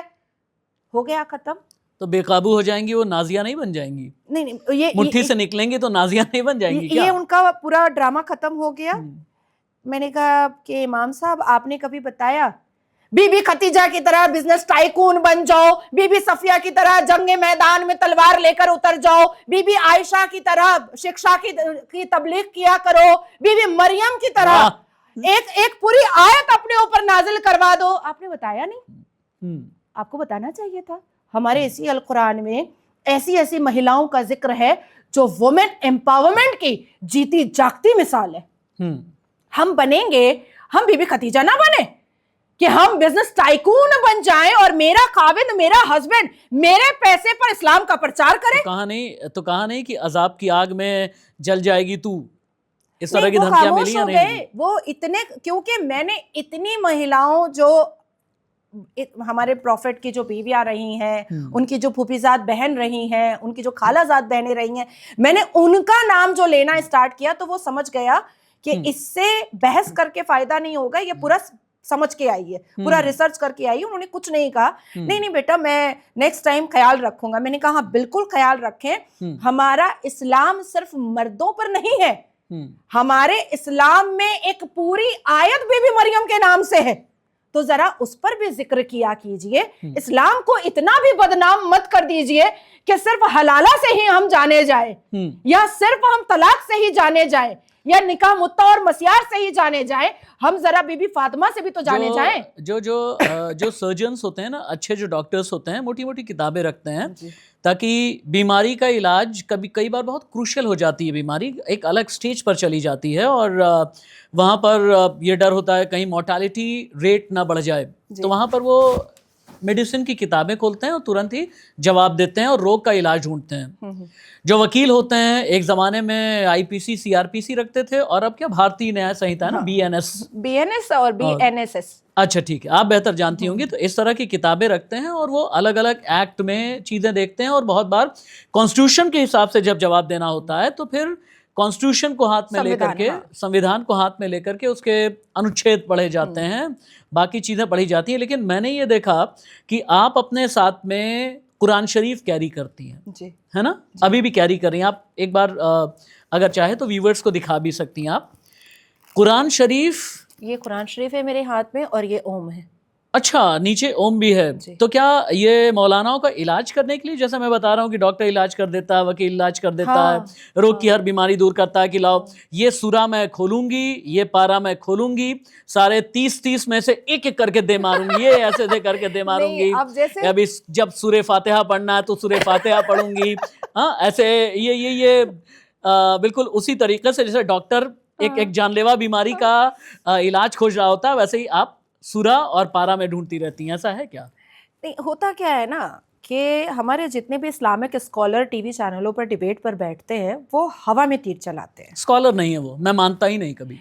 हो गया खत्म। तो बेकाबू हो जाएंगी, वो नाजिया नहीं बन जाएंगी? नहीं, ये मुट्ठी से निकलेंगी तो नाजिया नहीं बन जाएंगी क्या? ये उनका पूरा ड्रामा खत्म हो गया। मैंने कहा कि इमाम साहब, आपने कभी बताया बीबी खतीजा की तरह बिजनेस टाइकून बन जाओ, बीबी सफिया की तरह जंगे मैदान में तलवार लेकर उतर जाओ, बीबी आयशा की तरह शिक्षा की तबलीग किया करो, बीबी मरियम की तरह एक पूरी आयत अपने ऊपर नाजिल करवा दो? आपने बताया नहीं। आपको बताना चाहिए था। हमारे इसी अल कुरान में ऐसी ऐसी महिलाओं का जिक्र है जो वुमेन एम्पावरमेंट की जीती जागती मिसाल है। हम बनेंगे, हम बीबी खतीजा ना बने कि हम बिजनेस टाइकून बन जाएं और मेरा खाविंद, मेरा हस्बैंड मेरे पैसे पर इस्लाम का प्रचार करे। तो कहा नहीं कि अजाब की आग में जल जाएगी तू, इस तरह की धमकियां मिली या नहीं? वो इतने, क्योंकि मैंने इतनी महिलाओं जो हमारे प्रॉफिट की जो बीवियां रही हैं, उनकी जो फूफीजाद बहन रही हैं, उनकी जो खालाजाद बहनें रही हैं, मैंने उनका नाम जो लेना स्टार्ट किया तो वो समझ गया कि इससे बहस करके फायदा नहीं होगा। ये पूरा समझ के आई है, पूरा रिसर्च करके आई है। उन्होंने कुछ नहीं कहा, नहीं बेटा मैं नेक्स्ट टाइम ख्याल रखूंगा। मैंने कहा हाँ, बिल्कुल ख्याल रखें। हमारा इस्लाम सिर्फ मर्दों पर नहीं है, हमारे इस्लाम में एक पूरी आयत बीबी मरियम के नाम से है, तो जरा उस पर भी जिक्र किया कीजिए। इस्लाम को इतना भी बदनाम मत कर दीजिए कि सिर्फ हलाला से ही हम जाने जाए, या सिर्फ हम तलाक से ही जाने जाए, या निकाह मुत्ता और मसियार से ही जाने जाए। हम जरा बीबी फातिमा से भी तो जाने जाएं। जो सर्जन्स होते हैं ना, अच्छे जो डॉक्टर्स होते हैं, मोटी मोटी किताबें रखते हैं ताकि बीमारी का इलाज कई बार बहुत क्रूशियल हो जाती है, बीमारी एक अलग स्टेज पर चली जाती है और वहाँ पर ये डर होता है कहीं मोर्टालिटी रेट ना बढ़ जाए, तो वहाँ पर वो मेडिसिन की किताबें खोलते हैं और तुरंत ही जवाब देते हैं और रोग का इलाज ढूंढते हैं। जो वकील होते हैं, एक ज़माने में आईपीसी सीआरपीसी रखते थे और अब क्या भारतीय न्याय संहिता है ना, बीएनएस और बीएनएसएस। अच्छा ठीक है, आप बेहतर जानती होंगी। तो इस तरह की किताबें रखते हैं और वो अलग अलग एक्ट में चीज़ें देखते हैं और बहुत बार कॉन्स्टिट्यूशन के हिसाब से जब जवाब देना होता है तो फिर कॉन्स्टिट्यूशन को हाथ में लेकर के, संविधान को हाथ में लेकर के उसके अनुच्छेद पढ़े जाते हैं, बाकी चीज़ें पढ़ी जाती हैं। लेकिन मैंने ये देखा कि आप अपने साथ में कुरान शरीफ कैरी करती हैं जी, है ना? अभी भी कैरी कर रही हैं आप। एक बार अगर चाहे तो व्यूवर्स को दिखा भी सकती हैं आप कुरान शरीफ। ये कुरान शरीफ है मेरे हाथ में और ये ओम है। अच्छा, नीचे ओम भी है। तो क्या ये मौलानाओं का इलाज करने के लिए, जैसा मैं बता रहा हूँ कि डॉक्टर इलाज कर देता है, वकील इलाज कर देता है, रोग की हर बीमारी दूर करता है कि लाओ ये सूरा मैं खोलूंगी, ये पारा मैं खोलूंगी, सारे 30 में से एक एक करके दे मारूंगी, ये ऐसे दे करके दे मारूंगी, अभी जब सूरे फातिहा पढ़ना है तो सूरे फातिहा पढ़ूंगी। हाँ, ऐसे ये बिल्कुल उसी तरीके से जैसे डॉक्टर एक जानलेवा बीमारी का इलाज खोज रहा होता है, वैसे ही आप सूरा और पारा में ढूंढती रहती हैं। ऐसा है क्या? नहीं, होता क्या है ना कि हमारे जितने भी इस्लामिक स्कॉलर टीवी चैनलों पर डिबेट पर बैठते हैं वो हवा में तीर चलाते हैं। स्कॉलर नहीं है वो, मैं मानता ही नहीं कभी।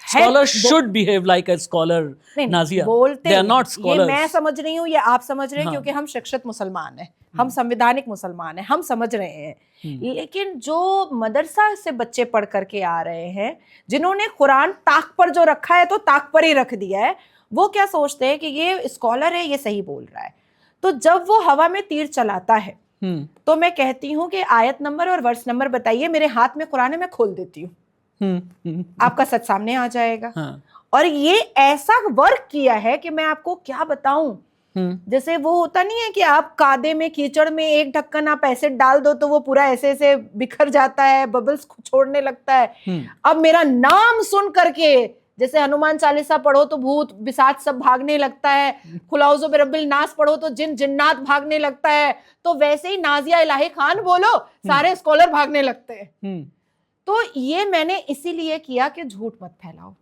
Scholar should behave like a scholar. Nazia, बोलते दे आर नॉट स्कॉलर्स। ये मैं समझ रही हूँ, ये आप समझ रहे हैं, क्योंकि हम शिक्षित मुसलमान हैं, हम संवैधानिक मुसलमान हैं, हम समझ रहे हैं। लेकिन जो मदरसा से बच्चे पढ़ करके आ रहे हैं, जिन्होंने कुरान ताक पर जो रखा है तो ताक पर ही रख दिया है, वो क्या सोचते हैं कि ये स्कॉलर है, ये सही बोल रहा है। तो जब वो हवा में तीर चलाता है तो मैं कहती हूँ कि आयत नंबर और वर्ष नंबर बताइए, मेरे हाथ में कुरान है, मैं खोल देती हूँ, आपका सच सामने आ जाएगा। और ये ऐसा वर्क किया है कि मैं आपको क्या बताऊं। जैसे वो होता नहीं है कि आप कादे में कीचड़ में एक ढक्कन आप एसिड डाल दो तो वो पूरा ऐसे ऐसे बिखर जाता है, बबल्स छोड़ने लगता है। अब मेरा नाम सुन करके, जैसे हनुमान चालीसा पढ़ो तो भूत बिसात सब भागने लगता है, खुलाउज़ो बिरब्बिल नास पढ़ो तो जिन जिन्नात भागने लगता है, तो वैसे ही नाजिया इलाही खान बोलो सारे स्कॉलर भागने लगते हैं। तो ये मैंने इसीलिए किया कि झूठ मत फैलाओ।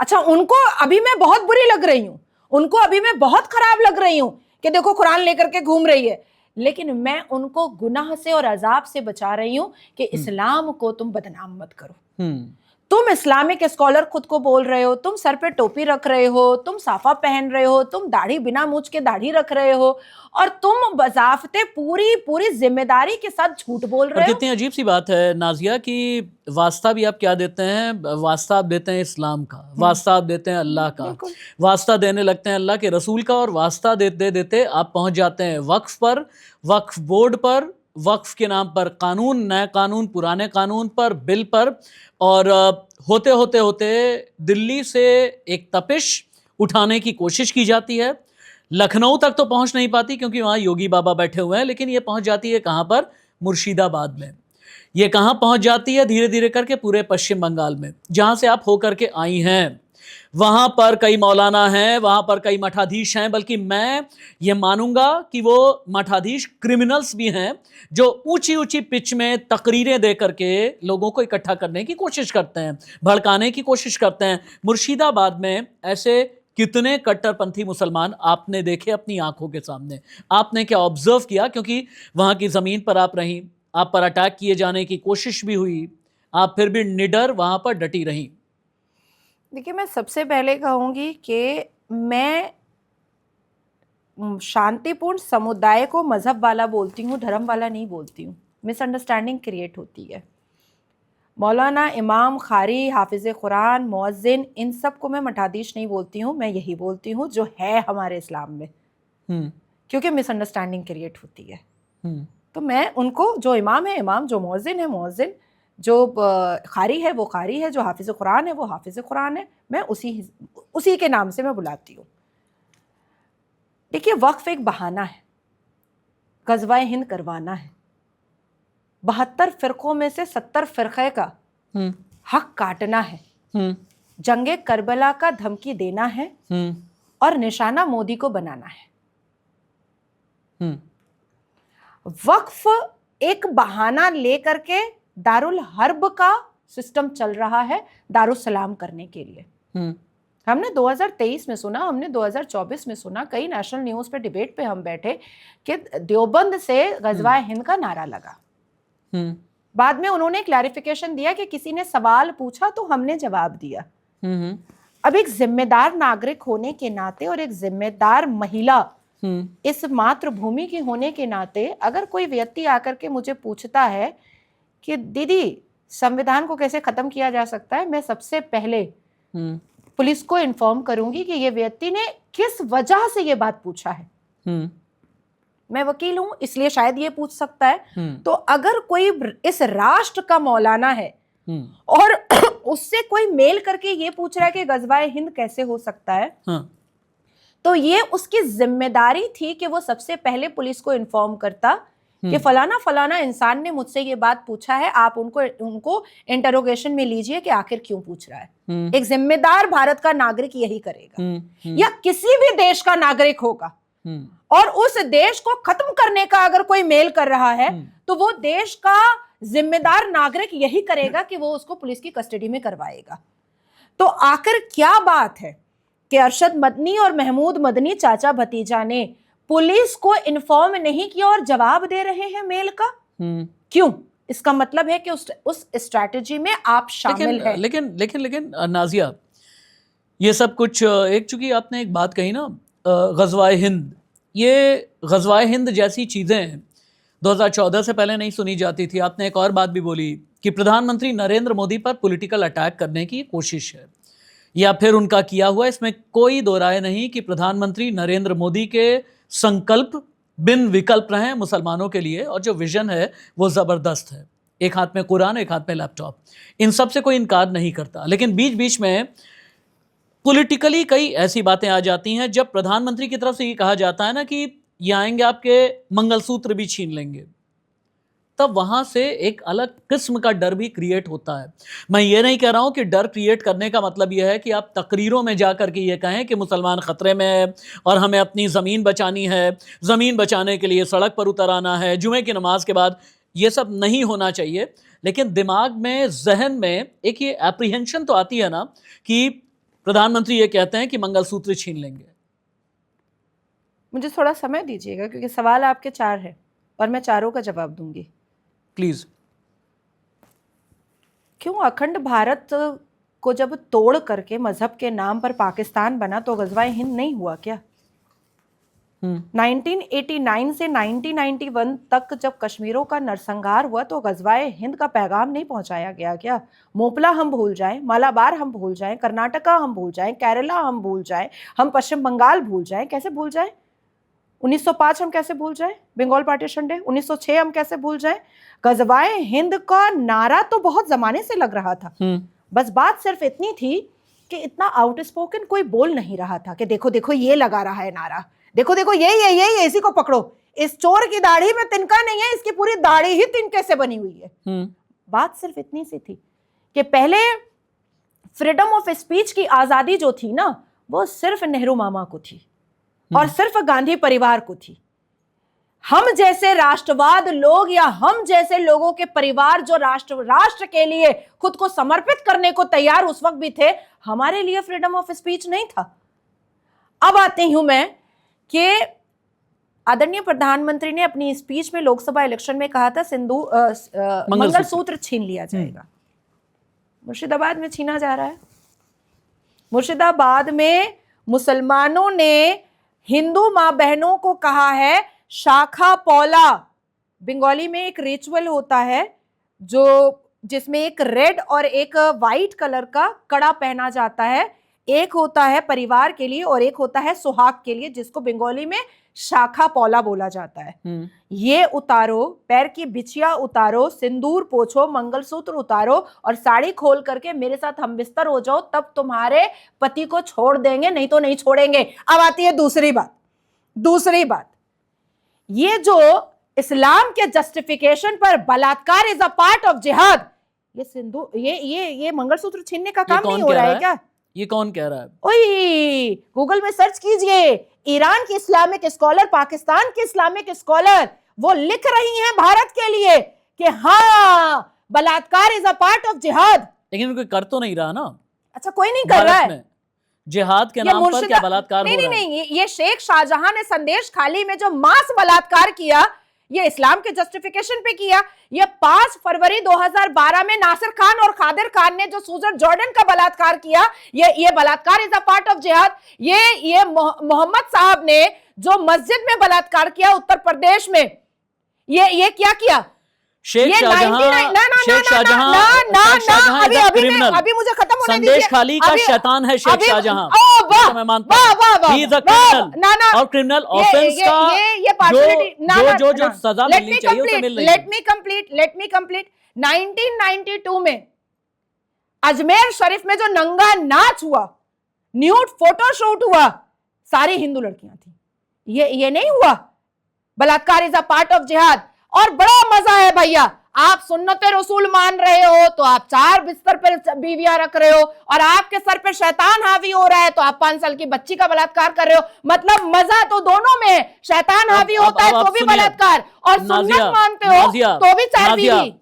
अच्छा, उनको अभी मैं बहुत बुरी लग रही हूँ, उनको अभी मैं बहुत खराब लग रही हूँ कि देखो कुरान लेकर के घूम रही है, लेकिन मैं उनको गुनाह से और अजाब से बचा रही हूं कि इस्लाम को तुम बदनाम मत करो। तुम इस्लामिक स्कॉलर खुद को बोल रहे हो, तुम सर पे टोपी रख रहे हो, तुम साफा पहन रहे हो, तुम दाढ़ी बिना मूछ के दाढ़ी रख रहे हो, और तुम बजाफ्ते पूरी पूरी जिम्मेदारी के साथ झूठ बोल रहे हो। कितनी अजीब सी बात है नाजिया कि वास्ता भी आप क्या देते हैं, वास्ता आप देते हैं इस्लाम का, वास्ता आप देते हैं अल्लाह का, वास्ता देने लगते हैं अल्लाह के रसूल का, और वास्ता देते देते आप पहुंच जाते हैं वक्फ पर, वक्फ बोर्ड पर, वक्फ के नाम पर कानून, नए कानून, पुराने कानून पर, बिल पर, और होते होते होते दिल्ली से एक तपिश उठाने की कोशिश की जाती है। लखनऊ तक तो पहुंच नहीं पाती क्योंकि वहाँ योगी बाबा बैठे हुए हैं, लेकिन ये पहुंच जाती है कहाँ पर? मुर्शिदाबाद में। ये कहाँ पहुंच जाती है? धीरे धीरे करके पूरे पश्चिम बंगाल में, जहाँ से आप होकर के आई हैं। वहाँ पर कई मौलाना हैं, वहाँ पर कई मठाधीश हैं, बल्कि मैं ये मानूंगा कि वो मठाधीश क्रिमिनल्स भी हैं जो ऊंची ऊंची पिच में तकरीरें दे करके लोगों को इकट्ठा करने की कोशिश करते हैं, भड़काने की कोशिश करते हैं। मुर्शिदाबाद में ऐसे कितने कट्टरपंथी मुसलमान आपने देखे अपनी आंखों के सामने? आपने क्या ऑब्जर्व किया? क्योंकि वहाँ की ज़मीन पर आप रहीं, आप पर अटैक किए जाने की कोशिश भी हुई, आप फिर भी निडर वहाँ पर डटी रहीं। देखिए, मैं सबसे पहले कहूँगी कि मैं शांतिपूर्ण समुदाय को मजहब वाला बोलती हूँ, धर्म वाला नहीं बोलती हूँ। मिसअंडरस्टैंडिंग क्रिएट होती है। मौलाना, इमाम, खारी, हाफिज़ कुरान, मुअज्जिन, इन सब को मैं मठाधीश नहीं बोलती हूँ, मैं यही बोलती हूँ जो है हमारे इस्लाम में, क्योंकि मिसअंडरस्टैंडिंग क्रिएट होती है। तो मैं उनको, जो इमाम है इमाम, जो मुअज्जिन है मुअज्जिन, जो खारी है वो खारी है, जो हाफिज़ कुरान है वो हाफिज़ कुरान है, मैं उसी के नाम से मैं बुलाती हूँ। देखिए, वक्फ एक बहाना है, ग़ज़वा-ए हिंद करवाना है। 72 फ़िरक़ों में से 70 फ़िरक़े का हक काटना है, जंगे करबला का धमकी देना है, और निशाना मोदी को बनाना है। वक्फ एक बहाना लेकर के दारुल हर्ब का सिस्टम चल रहा है दारुसलाम करने के लिए। हमने 2023 में सुना, हमने 2024 में सुना, कई नेशनल न्यूज़ पे डिबेट पे हम बैठे कि देवबंद से ग़ज़वा-ए हिंद का नारा लगा। बाद में उन्होंने क्लैरिफिकेशन दिया कि किसी ने सवाल पूछा तो हमने जवाब दिया। अब एक जिम्मेदार नागरिक होने के नाते और एक जिम्मेदार महिला इस मातृभूमि की होने के नाते, अगर कोई व्यक्ति आकर के मुझे पूछता है कि दीदी संविधान को कैसे खत्म किया जा सकता है, मैं सबसे पहले पुलिस को इन्फॉर्म करूंगी कि ये व्यक्ति ने किस वजह से ये बात पूछा है। मैं वकील हूं इसलिए शायद ये पूछ सकता है। तो अगर कोई इस राष्ट्र का मौलाना है और उससे कोई मेल करके ये पूछ रहा है कि ग़ज़वा-ए हिंद कैसे हो सकता है, तो ये उसकी जिम्मेदारी थी कि वो सबसे पहले पुलिस को इन्फॉर्म करता कि फलाना फलाना इंसान ने मुझसे ये बात पूछा है, आप उनको इंटरोगेशन में लीजिए कि आखिर क्यों पूछ रहा है। एक जिम्मेदार भारत का नागरिक यही करेगा, या किसी भी देश का नागरिक होगा, और उस देश को खत्म करने का अगर कोई मेल कर रहा है तो वो देश का जिम्मेदार नागरिक यही करेगा कि वो उसको पुलिस की कस्टडी में करवाएगा। तो आखिर क्या बात है कि अरशद मदनी और महमूद मदनी चाचा भतीजा ने पुलिस को इन्फॉर्म नहीं किया और जवाब दे रहे हैं मेल का? क्यों? इसका मतलब है कि उस स्ट्रैटेजी में आप शामिल हैं। लेकिन नाजिया, ये सब कुछ एक, चूंकि आपने एक बात कही ना, ग़ज़वा-ए हिंद, ये ग़ज़वा-ए हिंद जैसी चीज़ें 2014 से पहले नहीं सुनी जाती थी। आपने एक और बात भी बोली कि प्रधानमंत्री नरेंद्र मोदी पर पॉलिटिकल अटैक करने की कोशिश है, या फिर उनका किया हुआ। इसमें कोई दो राय नहीं कि प्रधानमंत्री नरेंद्र मोदी के संकल्प बिन विकल्प रहे मुसलमानों के लिए, और जो विजन है वो ज़बरदस्त है। एक हाथ में कुरान, एक हाथ में लैपटॉप, इन सब से कोई इनकार नहीं करता। लेकिन बीच बीच में पॉलिटिकली कई ऐसी बातें आ जाती हैं जब प्रधानमंत्री की तरफ से ये कहा जाता है ना कि ये आएंगे आपके मंगलसूत्र भी छीन लेंगे, तब वहां से एक अलग किस्म का डर भी क्रिएट होता है। मैं ये नहीं कह रहा हूं कि डर क्रिएट करने का मतलब यह है कि आप तकरीरों में जाकर के ये कहें कि मुसलमान खतरे में है और हमें अपनी ज़मीन बचानी है, ज़मीन बचाने के लिए सड़क पर उतर आना है जुमे की नमाज के बाद। ये सब नहीं होना चाहिए, लेकिन दिमाग में, जहन में एक ये एप्रीहेंशन तो आती है ना कि प्रधानमंत्री ये कहते हैं कि मंगलसूत्र छीन लेंगे। मुझे थोड़ा समय दीजिएगा क्योंकि सवाल आपके 4 हैं। और मैं चारों का जवाब दूंगी। प्लीज। क्यों अखंड भारत को जब तोड़ करके मजहब के नाम पर पाकिस्तान बना तो गजवाए हिंद नहीं हुआ क्या? 1989 से 1991 तक जब कश्मीरों का नरसंहार हुआ तो गजवाए हिंद का पैगाम नहीं पहुंचाया गया क्या? मोपला हम भूल जाएं, मालाबार हम भूल जाएं, कर्नाटका हम भूल जाएं, केरला हम भूल जाएं, हम पश्चिम बंगाल भूल जाएं, कैसे भूल जाएं? 1905 हम कैसे भूल जाएं? Bengal partition day. 1906 हम कैसे भूल जाएं? गजवाए हिंद का नारा तो बहुत जमाने से लग रहा था, बस बात सिर्फ इतनी थी कि इतना आउटस्पोकन कोई बोल नहीं रहा था कि देखो देखो ये लगा रहा है नारा, देखो देखो ये इसी को पकड़ो, इस चोर की दाढ़ी में तिनका नहीं है, इसकी पूरी दाढ़ी ही तिनके से बनी हुई है। बात सिर्फ इतनी सी थी कि पहले फ्रीडम ऑफ स्पीच की आजादी जो थी ना, वो सिर्फ नेहरू मामा को थी और सिर्फ गांधी परिवार को थी। हम जैसे राष्ट्रवाद लोग या हम जैसे लोगों के परिवार जो राष्ट्र के लिए खुद को समर्पित करने को तैयार उस वक्त भी थे, हमारे लिए फ्रीडम ऑफ स्पीच नहीं था। अब आती हूं मैं कि आदरणीय प्रधानमंत्री ने अपनी स्पीच में लोकसभा इलेक्शन में कहा था मंगलसूत्र छीन लिया जाएगा। मुर्शिदाबाद में छीना जा रहा है। मुर्शिदाबाद में मुसलमानों ने हिंदू मां बहनों को कहा है शाखा पौला। बंगाली में एक रिचुअल होता है जिसमें एक रेड और एक वाइट कलर का कड़ा पहना जाता है। एक होता है परिवार के लिए और एक होता है सुहाग के लिए, जिसको बंगाली में शाखा पौला बोला जाता है। ये उतारो, पैर की बिछिया उतारो, सिंदूर पोछो, मंगलसूत्र उतारो और साड़ी खोल करके मेरे साथ हम बिस्तर हो जाओ, तब तुम्हारे पति को छोड़ देंगे, नहीं तो नहीं छोड़ेंगे। अब आती है दूसरी बात, ये जो इस्लाम के जस्टिफिकेशन पर बलात्कार इज अ पार्ट ऑफ जिहाद, ये सिंदूर ये मंगलसूत्र छीनने का काम नहीं हो रहा है क्या? ये कौन कह रहा है? ओए गूगल में सर्च कीजिए, ईरान की इस्लामिक स्कॉलर, पाकिस्तान की इस्लामिक स्कॉलर, वो लिख रही हैं भारत के लिए कि हाँ बलात्कार इज अ पार्ट ऑफ जिहाद। लेकिन कोई कर तो नहीं रहा ना। अच्छा, कोई नहीं कर रहा है। जिहाद के नाम पर क्या बलात्कार हो रहा है? नहीं, ये शेख शाहजहां ने संदेश खाली में जो मास बलात्कार किया, ये इस्लाम के जस्टिफिकेशन पे किया। ये 5 फरवरी 2012 में नासिर खान और खादिर खान ने जो सूजन जॉर्डन का बलात्कार किया, ये बलात्कार इज अ पार्ट ऑफ जिहाद। ये मोहम्मद साहब ने जो मस्जिद में बलात्कार किया उत्तर प्रदेश में, ये क्या किया? शेख शाहजहां अभी मुझे खत्म होने दीजिए। संदेश खाली का शैतान है शेख शाहजहां, मैं मानता हूं। ही इज अ क्रिमिनल और क्रिमिनल ऑफेंस का जो सजा मिलनी चाहिए उसे मिल रही है। Let me complete. 1992 में अजमेर शरीफ में जो नंगा नाच हुआ, न्यूड फोटोशूट हुआ, सारी हिंदू लड़कियां थी। ये नहीं हुआ बलात्कार इज अ पार्ट ऑफ जिहाद। और बड़ा मजा है भैया, आप सुन्नते रसूल मान रहे हो तो आप 4 बिस्तर पर बीवियां रख रहे हो, और आपके सर पे शैतान हावी हो रहा है तो आप 5 साल की बच्ची का बलात्कार कर रहे हो। मतलब मजा तो दोनों में है। शैतान हावी होता है तो भी बलात्कार, और सुन्नत मानते हो तो भी 4 बीवी।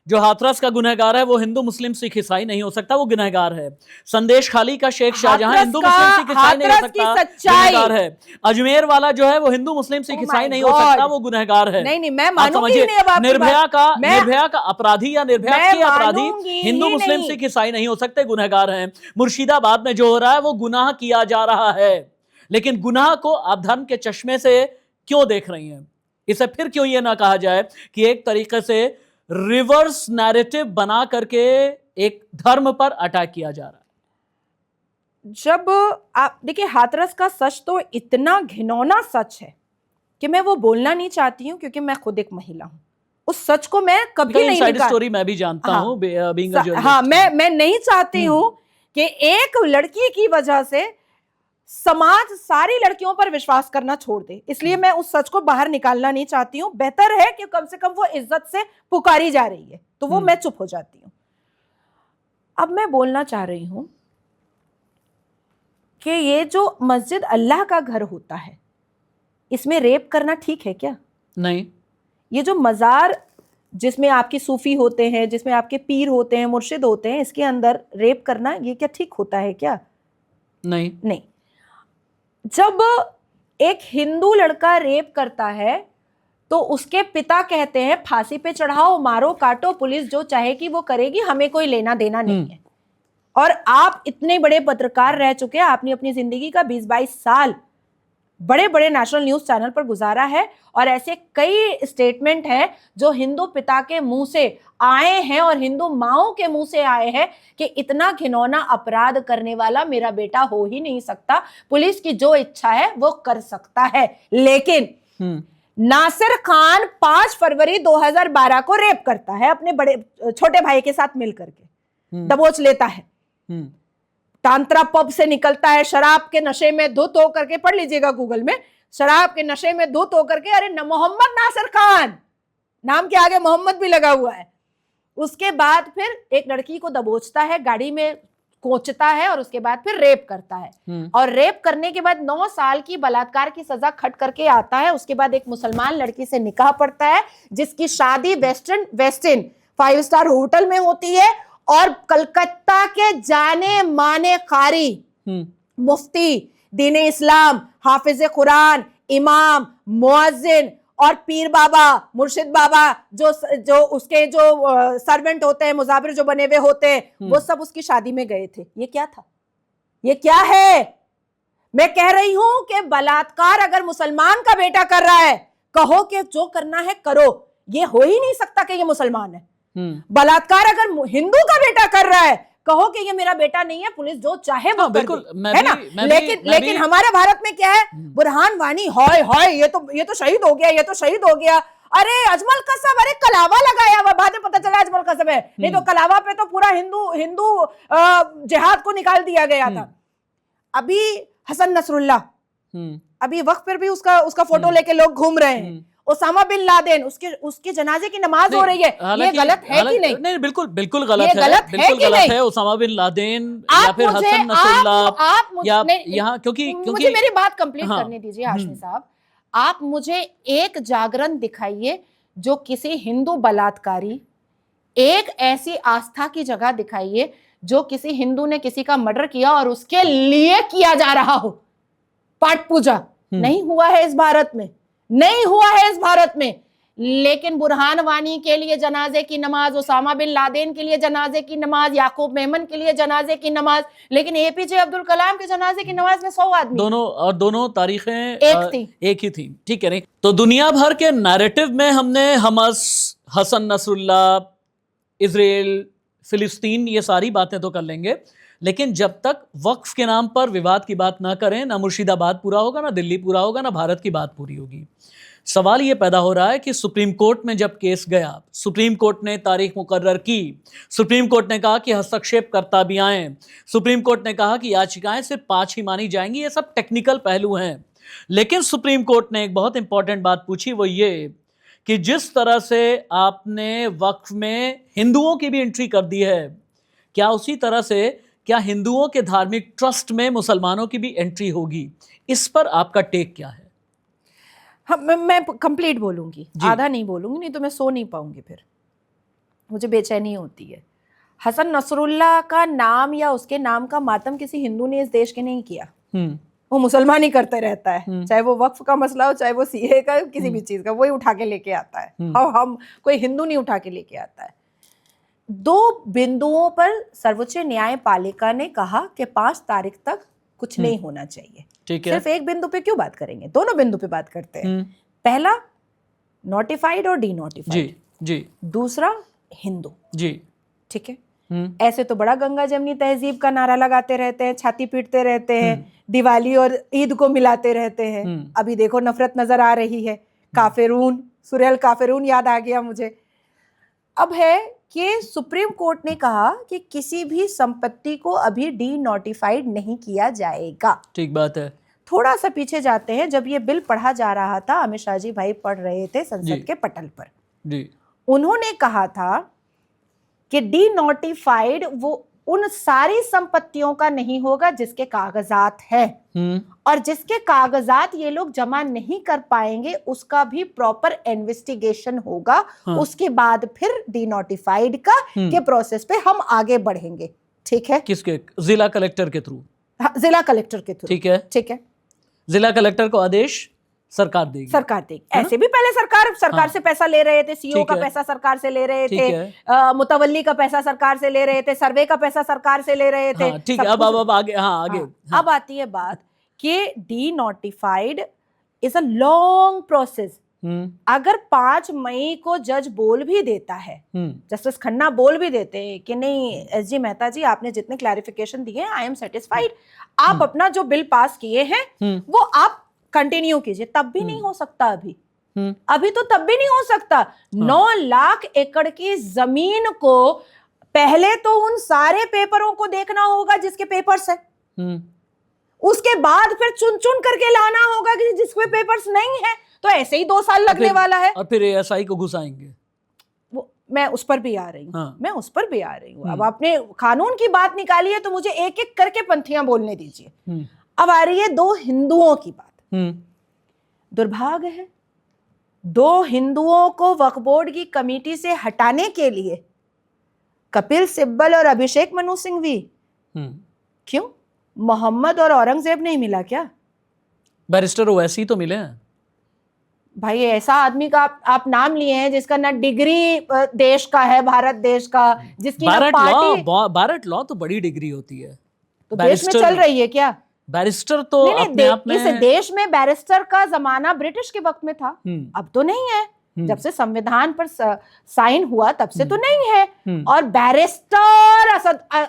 जो हाथरस का गुनहगार है वो हिंदू मुस्लिम सिख ईसाई नहीं हो सकता, वो गुनहगार है। संदेश खाली का शेख शाहजहां हिंदू मुस्लिम सिख ईसाई नहीं हो सकता, गुनहगार है। अजमेर वाला जो है वो हिंदू मुस्लिम सिख ईसाई नहीं हो सकता, वो गुनहगार है। नहीं, मैं मानूंगी नहीं। अब निर्भया का अपराधी या निर्भया के अपराधी हिंदू मुस्लिम सिख ईसाई नहीं हो सकते, गुनहगार हैं। मुर्शिदाबाद में जो हो रहा है वो गुनाह किया जा रहा है, लेकिन गुनाह को आप धर्म के चश्मे से क्यों देख रही हैं? इसे फिर क्यों ये ना कहा जाए कि एक तरीके से रिवर्स नैरेटिव बना करके एक धर्म पर अटैक किया जा रहा है? जब आप देखिए, हाथरस का सच तो इतना घिनौना सच है कि मैं वो बोलना नहीं चाहती हूं, क्योंकि मैं खुद एक महिला हूं। उस सच को मैं कभी नहीं निकाल। स्टोरी मैं भी जानता हूं। मैं नहीं चाहती हूं कि एक लड़की की वजह से समाज सारी लड़कियों पर विश्वास करना छोड़ दे, इसलिए मैं उस सच को बाहर निकालना नहीं चाहती हूं। बेहतर है कि कम से कम वो इज्जत से पुकारी जा रही है तो वो मैं चुप हो जाती हूं। अब मैं बोलना चाह रही हूं कि ये जो मस्जिद अल्लाह का घर होता है, इसमें रेप करना ठीक है क्या? नहीं। ये जो मजार जिसमें आपके सूफी होते हैं, जिसमें आपके पीर होते हैं, मुर्शिद होते हैं, इसके अंदर रेप करना ये क्या ठीक होता है क्या? नहीं। जब एक हिंदू लड़का रेप करता है तो उसके पिता कहते हैं फांसी पे चढ़ाओ, मारो, काटो, पुलिस जो चाहेगी वो करेगी, हमें कोई लेना देना नहीं है। और आप इतने बड़े पत्रकार रह चुके हैं, आपने अपनी जिंदगी का 20-22 साल बड़े बड़े नेशनल न्यूज चैनल पर गुजारा है, और ऐसे कई स्टेटमेंट हैं जो हिंदू पिता के मुंह से आए हैं और हिंदू माओं के मुंह से आए हैं कि इतना घिनौना अपराध करने वाला मेरा बेटा हो ही नहीं सकता, पुलिस की जो इच्छा है वो कर सकता है। लेकिन नासिर खान 5 फरवरी 2012 को रेप करता है अपने बड़े छोटे भाई के साथ मिलकर के, दबोच लेता है, तांत्रा पब से निकलता है, शराब के नशे में धुत होकर के, पढ़ लीजिएगा गूगल में, शराब के नशे में धुत होकर के, अरे मोहम्मद नासिर खान, नाम के आगे मोहम्मद भी लगा हुआ है। उसके बाद फिर एक लड़की को दबोचता है, गाड़ी में कोचता है और उसके बाद फिर रेप करता है। और रेप करने के बाद 9 साल की बलात्कार की सजा खट करके आता है। उसके बाद एक मुसलमान लड़की से निकाह पड़ता है, जिसकी शादी वेस्टिन 5 स्टार होटल में होती है, और कलकत्ता के जाने माने कारी मुफ्ती, दीन इस्लाम, हाफिज कुरान, इमाम, मुअज्जिन और पीर बाबा, मुर्शिद बाबा, जो उसके जो सर्वेंट होते हैं, मुजाबिर जो बने हुए होते हैं, वो सब उसकी शादी में गए थे। ये क्या था? ये क्या है? मैं कह रही हूं कि बलात्कार अगर मुसलमान का बेटा कर रहा है, कहो कि जो करना है करो, ये हो ही नहीं सकता कि ये मुसलमान है। बलात्कार अगर हिंदू का बेटा कर रहा है, कहो कि ये मेरा बेटा नहीं है, पुलिस जो चाहे वो कर दे, है ना? लेकिन हमारे भारत में क्या है, बुरहान वानी, हाय हाय ये तो शहीद हो गया, ये तो शहीद हो गया। अरे अजमल कसब, अरे कलावा लगाया हुआ, बाद में पता चला अजमल कसब है, नहीं तो कलावा पे तो पूरा हिंदू जिहाद को निकाल दिया गया था। अभी हसन नसरुल्लाह, अभी वक्त पर भी उसका फोटो लेके लोग घूम रहे हैं। ओसामा बिन लादेन, उसके जनाजे की नमाज हो रही है, ये गलत है कि नहीं? नहीं, बिल्कुल गलत है, बिल्कुल गलत है। ओसामा बिन लादेन या फिर हसन नसरुल्लाह या यहाँ, क्योंकि मुझे मेरी बात कंप्लीट करने दीजिए हाशमी साहब। आप मुझे एक जागरण दिखाइए जो किसी हिंदू बलात्कारी, एक ऐसी आस्था की जगह दिखाइए जो किसी हिंदू ने किसी का मर्डर किया और उसके लिए किया जा रहा हो पाठ पूजा। नहीं हुआ है इस भारत में, नहीं हुआ है इस भारत में। लेकिन बुरहान वानी के लिए जनाजे की नमाज, ओसामा बिन लादेन के लिए जनाजे की नमाज, याकूब मेमन के लिए जनाजे की नमाज, लेकिन एपीजे अब्दुल कलाम के जनाजे की नमाज में 100 आदमी, दोनों तारीखें एक ही थी, ठीक है नहीं? तो दुनिया भर के नैरेटिव में हमने हमास, हसन नसरुल्लाह, इजराइल, फिलिस्तीन, ये सारी बातें तो कर लेंगे, लेकिन जब तक वक्फ के नाम पर विवाद की बात ना करें, ना मुर्शिदाबाद पूरा होगा, ना दिल्ली पूरा होगा, ना भारत की बात पूरी होगी। सवाल ये पैदा हो रहा है कि सुप्रीम कोर्ट में जब केस गया, सुप्रीम कोर्ट ने तारीख मुकर्रर की, सुप्रीम कोर्ट ने कहा कि हस्तक्षेप करता भी आए, सुप्रीम कोर्ट ने कहा कि याचिकाएं सिर्फ 5 ही मानी जाएंगी, ये सब टेक्निकल पहलू हैं। लेकिन सुप्रीम कोर्ट ने एक बहुत इंपॉर्टेंट बात पूछी, वो ये कि जिस तरह से आपने वक्फ में हिंदुओं की भी एंट्री कर दी है, क्या उसी तरह से क्या हिंदुओं के धार्मिक ट्रस्ट में मुसलमानों की भी एंट्री होगी? इस पर आपका टेक क्या है? मैं कंप्लीट बोलूंगी, आधा नहीं बोलूंगी, नहीं तो मैं सो नहीं पाऊंगी, फिर मुझे बेचैनी होती है। हसन नसरुल्लाह का नाम या उसके नाम का मातम किसी हिंदू ने इस देश के नहीं किया, वो मुसलमान ही करते रहता है, चाहे वो वक्फ का मसला हो, चाहे वो सीए का, किसी भी चीज का, वही उठा के लेके आता है। हम कोई हिंदू नहीं उठा के लेके आता है। 2 बिंदुओं पर सर्वोच्च न्यायपालिका ने कहा कि 5 तारीख तक कुछ नहीं होना चाहिए। ठीक है। सिर्फ एक बिंदु पे क्यों बात करेंगे, दोनों बिंदु पे बात करते हैं। पहला नोटिफाइड और डी नोटिफाइड, जी। दूसरा हिंदू, जी, ठीक है। ऐसे तो बड़ा गंगा जमनी तहजीब का नारा लगाते रहते हैं, छाती पीटते रहते हैं, दिवाली और ईद को मिलाते रहते हैं। अभी देखो नफरत नजर आ रही है, काफिरून, सुरेल काफिरून याद आ गया मुझे। अब है कि सुप्रीम कोर्ट ने कहा कि किसी भी संपत्ति को अभी डी नोटिफाइड नहीं किया जाएगा। ठीक बात है। थोड़ा सा पीछे जाते हैं, जब ये बिल पढ़ा जा रहा था, अमित शाह जी भाई पढ़ रहे थे संसद के पटल पर, जी, उन्होंने कहा था कि डी नोटिफाइड वो उन सारी संपत्तियों का नहीं होगा जिसके कागजात है, और जिसके कागजात ये लोग जमा नहीं कर पाएंगे उसका भी प्रॉपर इन्वेस्टिगेशन होगा। उसके बाद फिर डी नोटिफाइड का के प्रोसेस पे हम आगे बढ़ेंगे। ठीक है। किसके? जिला कलेक्टर के थ्रू? जिला कलेक्टर के थ्रू। ठीक है, ठीक है। जिला कलेक्टर को आदेश सरकार देगी। सरकार देगी। ऐसे भी पहले सरकार हाँ। से पैसा ले रहे थे, सीओ ठीक का है। पैसा सरकार से ले रहे ठीक थे, है। मुतवल्ली का पैसा सरकार से ले रहे थे, सर्वे का पैसा सरकार से ले रहे थे। हाँ, ठीक है। सब कुछ- अब आगे, हाँ आगे। हाँ, हाँ। अब आती है बात कि D notified is a long process. अगर 5 मई को जज बोल भी देता है, जस्टिस खन्ना बोल भी देते हैं कि नहीं एसजी मेहता जी आपने जितने क्लैरिफिकेशन दिए हैं आई एम सेटिस्फाइड, आप अपना जो बिल पास किए हैं वो आप कंटिन्यू कीजिए, तब भी नहीं हो सकता। अभी तो तब भी नहीं हो सकता। 9 लाख एकड़ की जमीन को पहले तो उन सारे पेपरों को देखना होगा जिसके पेपर्स है, उसके बाद फिर चुन चुन करके लाना होगा कि जिसके पेपर्स नहीं है, तो ऐसे ही 2 साल लगने वाला है। और फिर एएसआई को घुसाएंगे। वो मैं उस पर भी आ रही हूँ। हाँ। मैं उस पर भी आ रही हूँ। अब आपने कानून की बात निकाली है तो मुझे एक एक करके पंथियां बोलने दीजिए। अब आ रही है 2 हिंदुओं की बात। दुर्भाग्य है 2 हिंदुओं को वक्फ बोर्ड की कमेटी से हटाने के लिए कपिल सिब्बल और अभिषेक मनु सिंघवी, क्यों मोहम्मद और औरंगजेब नहीं मिला क्या? बैरिस्टर ओवैसी तो मिले हैं भाई। ऐसा आदमी का आप नाम लिए हैं जिसका ना डिग्री देश का है, भारत देश का, जिसकी ना पार्टी। भारत लॉ तो बड़ी डिग्री होती है। तो देश में चल रही है क्या? बैरिस्टर तो अपने आप में, इस देश में बैरिस्टर का जमाना ब्रिटिश के वक्त में था, अब तो नहीं है। जब से संविधान पर साइन हुआ तब से तो नहीं है। और बैरिस्टर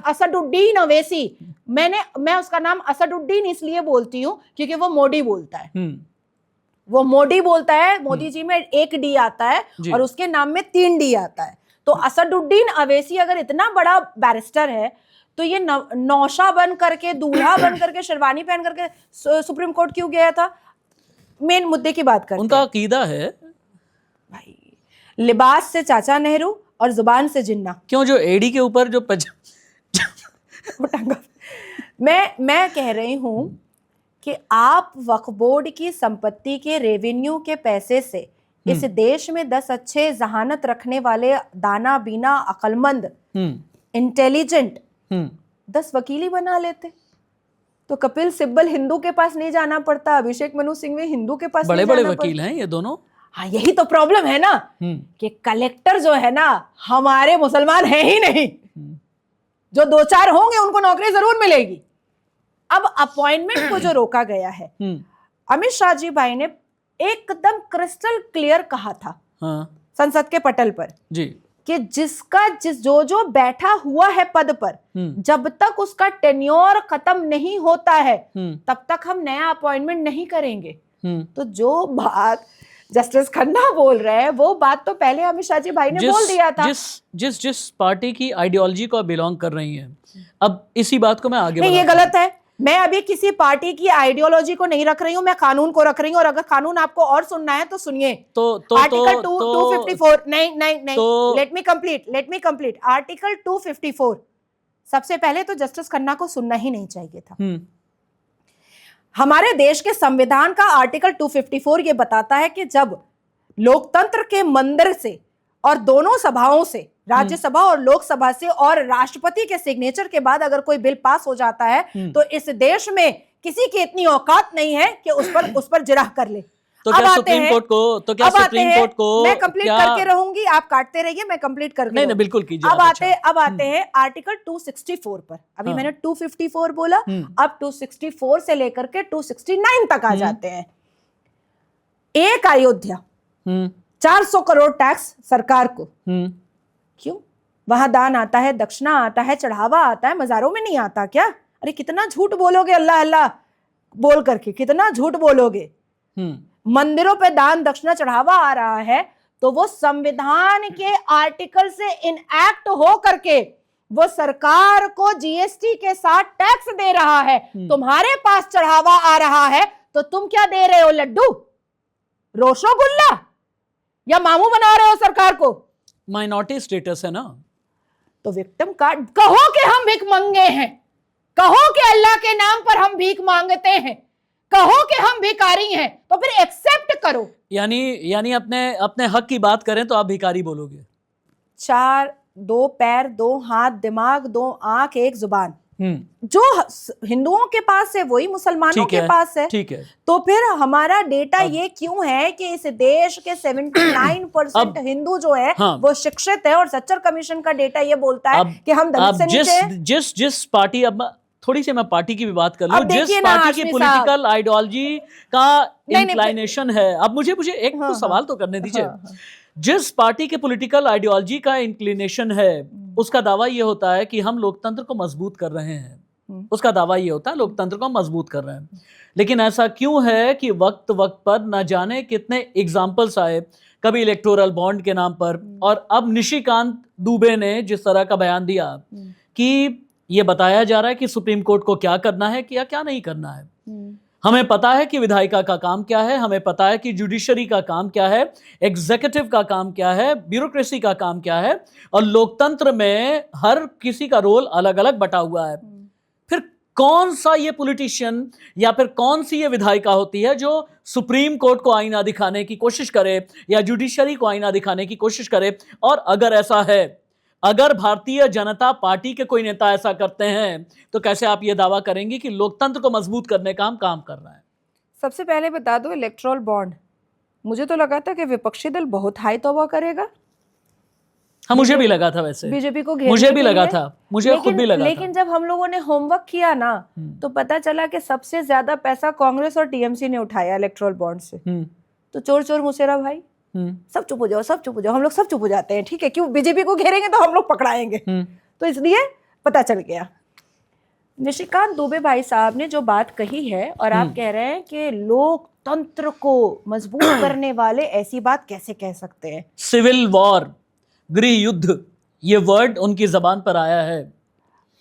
असदुद्दीन अवैसी, मैं उसका नाम असदुद्दीन इसलिए बोलती हूँ क्योंकि वो मोदी बोलता है। वो मोदी बोलता है, मोदी जी में 1 डी आता है और उसके नाम में 3 डी आता है। तो असदुद्दीन अवैसी अगर इतना बड़ा बैरिस्टर है तो ये नौशा बन करके, दूल्हा बन करके, शेरवानी पहन करके सुप्रीम कोर्ट क्यों गया था? मेन मुद्दे की बात करते हैं। उनका अकीदा है भाई, लिबास से चाचा नेहरू और जुबान से जिन्ना। क्यों जो एडी के ऊपर जो मैं कह रही हूं कि आप वक्फ बोर्ड की संपत्ति के रेवेन्यू के पैसे से इस देश में 10 अच्छे जहानत रखने वाले, दाना बीना, अक्लमंद, इंटेलिजेंट 10 वकीली बना लेते तो कपिल सिब्बल हिंदू के पास नहीं जाना पड़ता, अभिषेक मनु सिंघवी हिंदू के पास बड़े नहीं बड़े जाना वकील हैं ये दोनों। हाँ, यही तो प्रॉब्लम है ना कि कलेक्टर जो है ना हमारे मुसलमान है ही नहीं। जो 2-4 होंगे उनको नौकरी जरूर मिलेगी। अब अपॉइंटमेंट को जो रोका गया है, अमित शाह जी भाई ने एकदम क्रिस्टल क्लियर कहा था संसद के पटल पर जी कि जो बैठा हुआ है पद पर, जब तक उसका टेन्योर खत्म नहीं होता है तब तक हम नया अपॉइंटमेंट नहीं करेंगे। तो जो बात जस्टिस खन्ना बोल रहे हैं वो बात तो पहले अमित शाह जी भाई ने बोल दिया था। जिस पार्टी की आइडियोलॉजी को आप बिलोंग कर रही हैं, अब इसी बात को मैं आगे नहीं, ये गलत है। मैं अभी किसी पार्टी की आइडियोलॉजी को नहीं रख रही हूं, मैं कानून को रख रही हूं। और अगर कानून आपको और सुनना है तो सुनिए। आर्टिकल 254 नहीं, लेट मी कंप्लीट। आर्टिकल 254 सबसे पहले तो जस्टिस खन्ना को सुनना ही नहीं चाहिए था। हमारे देश के संविधान का आर्टिकल 254 ये बताता है कि जब लोकतंत्र के मंदिर से और दोनों सभाओं से, राज्यसभा और लोकसभा से और राष्ट्रपति के सिग्नेचर के बाद अगर कोई बिल पास हो जाता है तो इस देश में किसी की इतनी औकात नहीं है कि उस पर जिरह कर ले। तो क्या सुप्रीम कोर्ट को मैं कंप्लीट करके रहूंगी, आप काटते रहिए, मैं कंप्लीट करके नहीं बिल्कुल कीजिए। अब आते हैं आर्टिकल 264 पर। अभी मैंने 254 बोला, अब 264 से लेकर के 269 तक आ जाते हैं। एक अयोध्या 400 करोड़ टैक्स सरकार को। क्यों? वहां दान आता है, दक्षिणा आता है, चढ़ावा आता है, मजारों में नहीं आता क्या? अरे कितना झूठ बोलोगे अल्लाह अल्लाह बोल करके, कितना झूठ बोलोगे। मंदिरों पे दान दक्षिणा चढ़ावा आ रहा है तो वो संविधान के आर्टिकल से इनएक्ट हो करके वो सरकार को जीएसटी के साथ टैक्स दे रहा है। तुम्हारे पास चढ़ावा आ रहा है तो तुम क्या दे रहे हो? लड्डू, रोशोगुल्ला या मामू बना रहे हो सरकार को? माइनॉरिटी स्टेटस है ना। तो विक्टिम कार्ड कहो कि हम भीख मांगे हैं, कहो कि अल्लाह के नाम पर हम भीख मांगते हैं, कहो कि हम भिखारी हैं, तो फिर एक्सेप्ट करो। यानी अपने हक की बात करें तो आप भिखारी बोलोगे। 4 2 पैर 2 हाथ दिमाग 2 आंख 1 जुबान, जो हिंदुओं के पास है वही मुसलमानों के पास है। ठीक है, तो फिर हमारा डेटा ये क्यों है कि इस देश के 79% हिंदू जो है वो शिक्षित है, और सच्चर कमीशन का डेटा ये बोलता है कि हम दलित से नीचे। जिस पार्टी, अब थोड़ी सी मैं पार्टी की भी बात कर लूं, जिस पार्टी की पॉलिटिकल आइडियोलॉजी का इंक्लाइनेशन है, अब मुझे एक तो सवाल तो करने दीजिए। जिस पार्टी के पॉलिटिकल आइडियोलॉजी का इंक्लिनेशन है, उसका दावा ये होता है कि हम लोकतंत्र को मजबूत कर रहे हैं, उसका दावा ये होता है लोकतंत्र को मजबूत कर रहे हैं। लेकिन ऐसा क्यों है कि वक्त वक्त पर न जाने कितने एग्जाम्पल्स आए, कभी इलेक्टोरल बॉन्ड के नाम पर, और अब निशिकांत दुबे ने जिस तरह का बयान दिया कि ये बताया जा रहा है कि सुप्रीम कोर्ट को क्या करना है, क्या नहीं करना है। हमें पता है कि विधायिका का काम क्या है, हमें पता है कि जुडिशरी का काम क्या है, एग्जीक्यूटिव का काम क्या है, ब्यूरोक्रेसी का काम क्या है, और लोकतंत्र में हर किसी का रोल अलग अलग बटा हुआ है। फिर कौन सा ये पॉलिटिशियन या फिर कौन सी ये विधायिका होती है जो सुप्रीम कोर्ट को आईना दिखाने की कोशिश करे या जुडिशरी को आईना दिखाने की कोशिश करे? और अगर ऐसा है, अगर भारतीय जनता पार्टी के कोई नेता ऐसा करते हैं, तो कैसे आप ये दावा करेंगे कि लोकतंत्र को मजबूत करने का काम कर रहा है? सबसे पहले बता दो, इलेक्टोरल बॉन्ड, मुझे तो लगा था कि विपक्षी दल बहुत हाई तौबा करेगा। हाँ, मुझे भी लगा था, वैसे बीजेपी को मुझे भी लगा था, मुझे खुद भी लगा था। लेकिन जब हम लोगों ने होमवर्क किया ना, तो पता चला कि सबसे ज्यादा पैसा कांग्रेस और टीएमसी ने उठाया इलेक्टोरल बॉन्ड से। तो चोर चोर मुसेरा भाई, सब चुप हो जाओ, सब चुप हो जाओ, हम लोग सब चुप हो जाते हैं, ठीक है, क्यों बीजेपी को घेरेंगे तो हम लोग पकड़ाएंगे। तो इसलिए पता चल गया। निशिकांत दुबे भाई साहब ने जो बात कही है, और आप कह रहे हैं कि लोकतंत्र को मजबूत करने वाले ऐसी बात कैसे कह सकते हैं? सिविल वॉर, गृह युद्ध, ये वर्ड उनकी जबान पर आया है।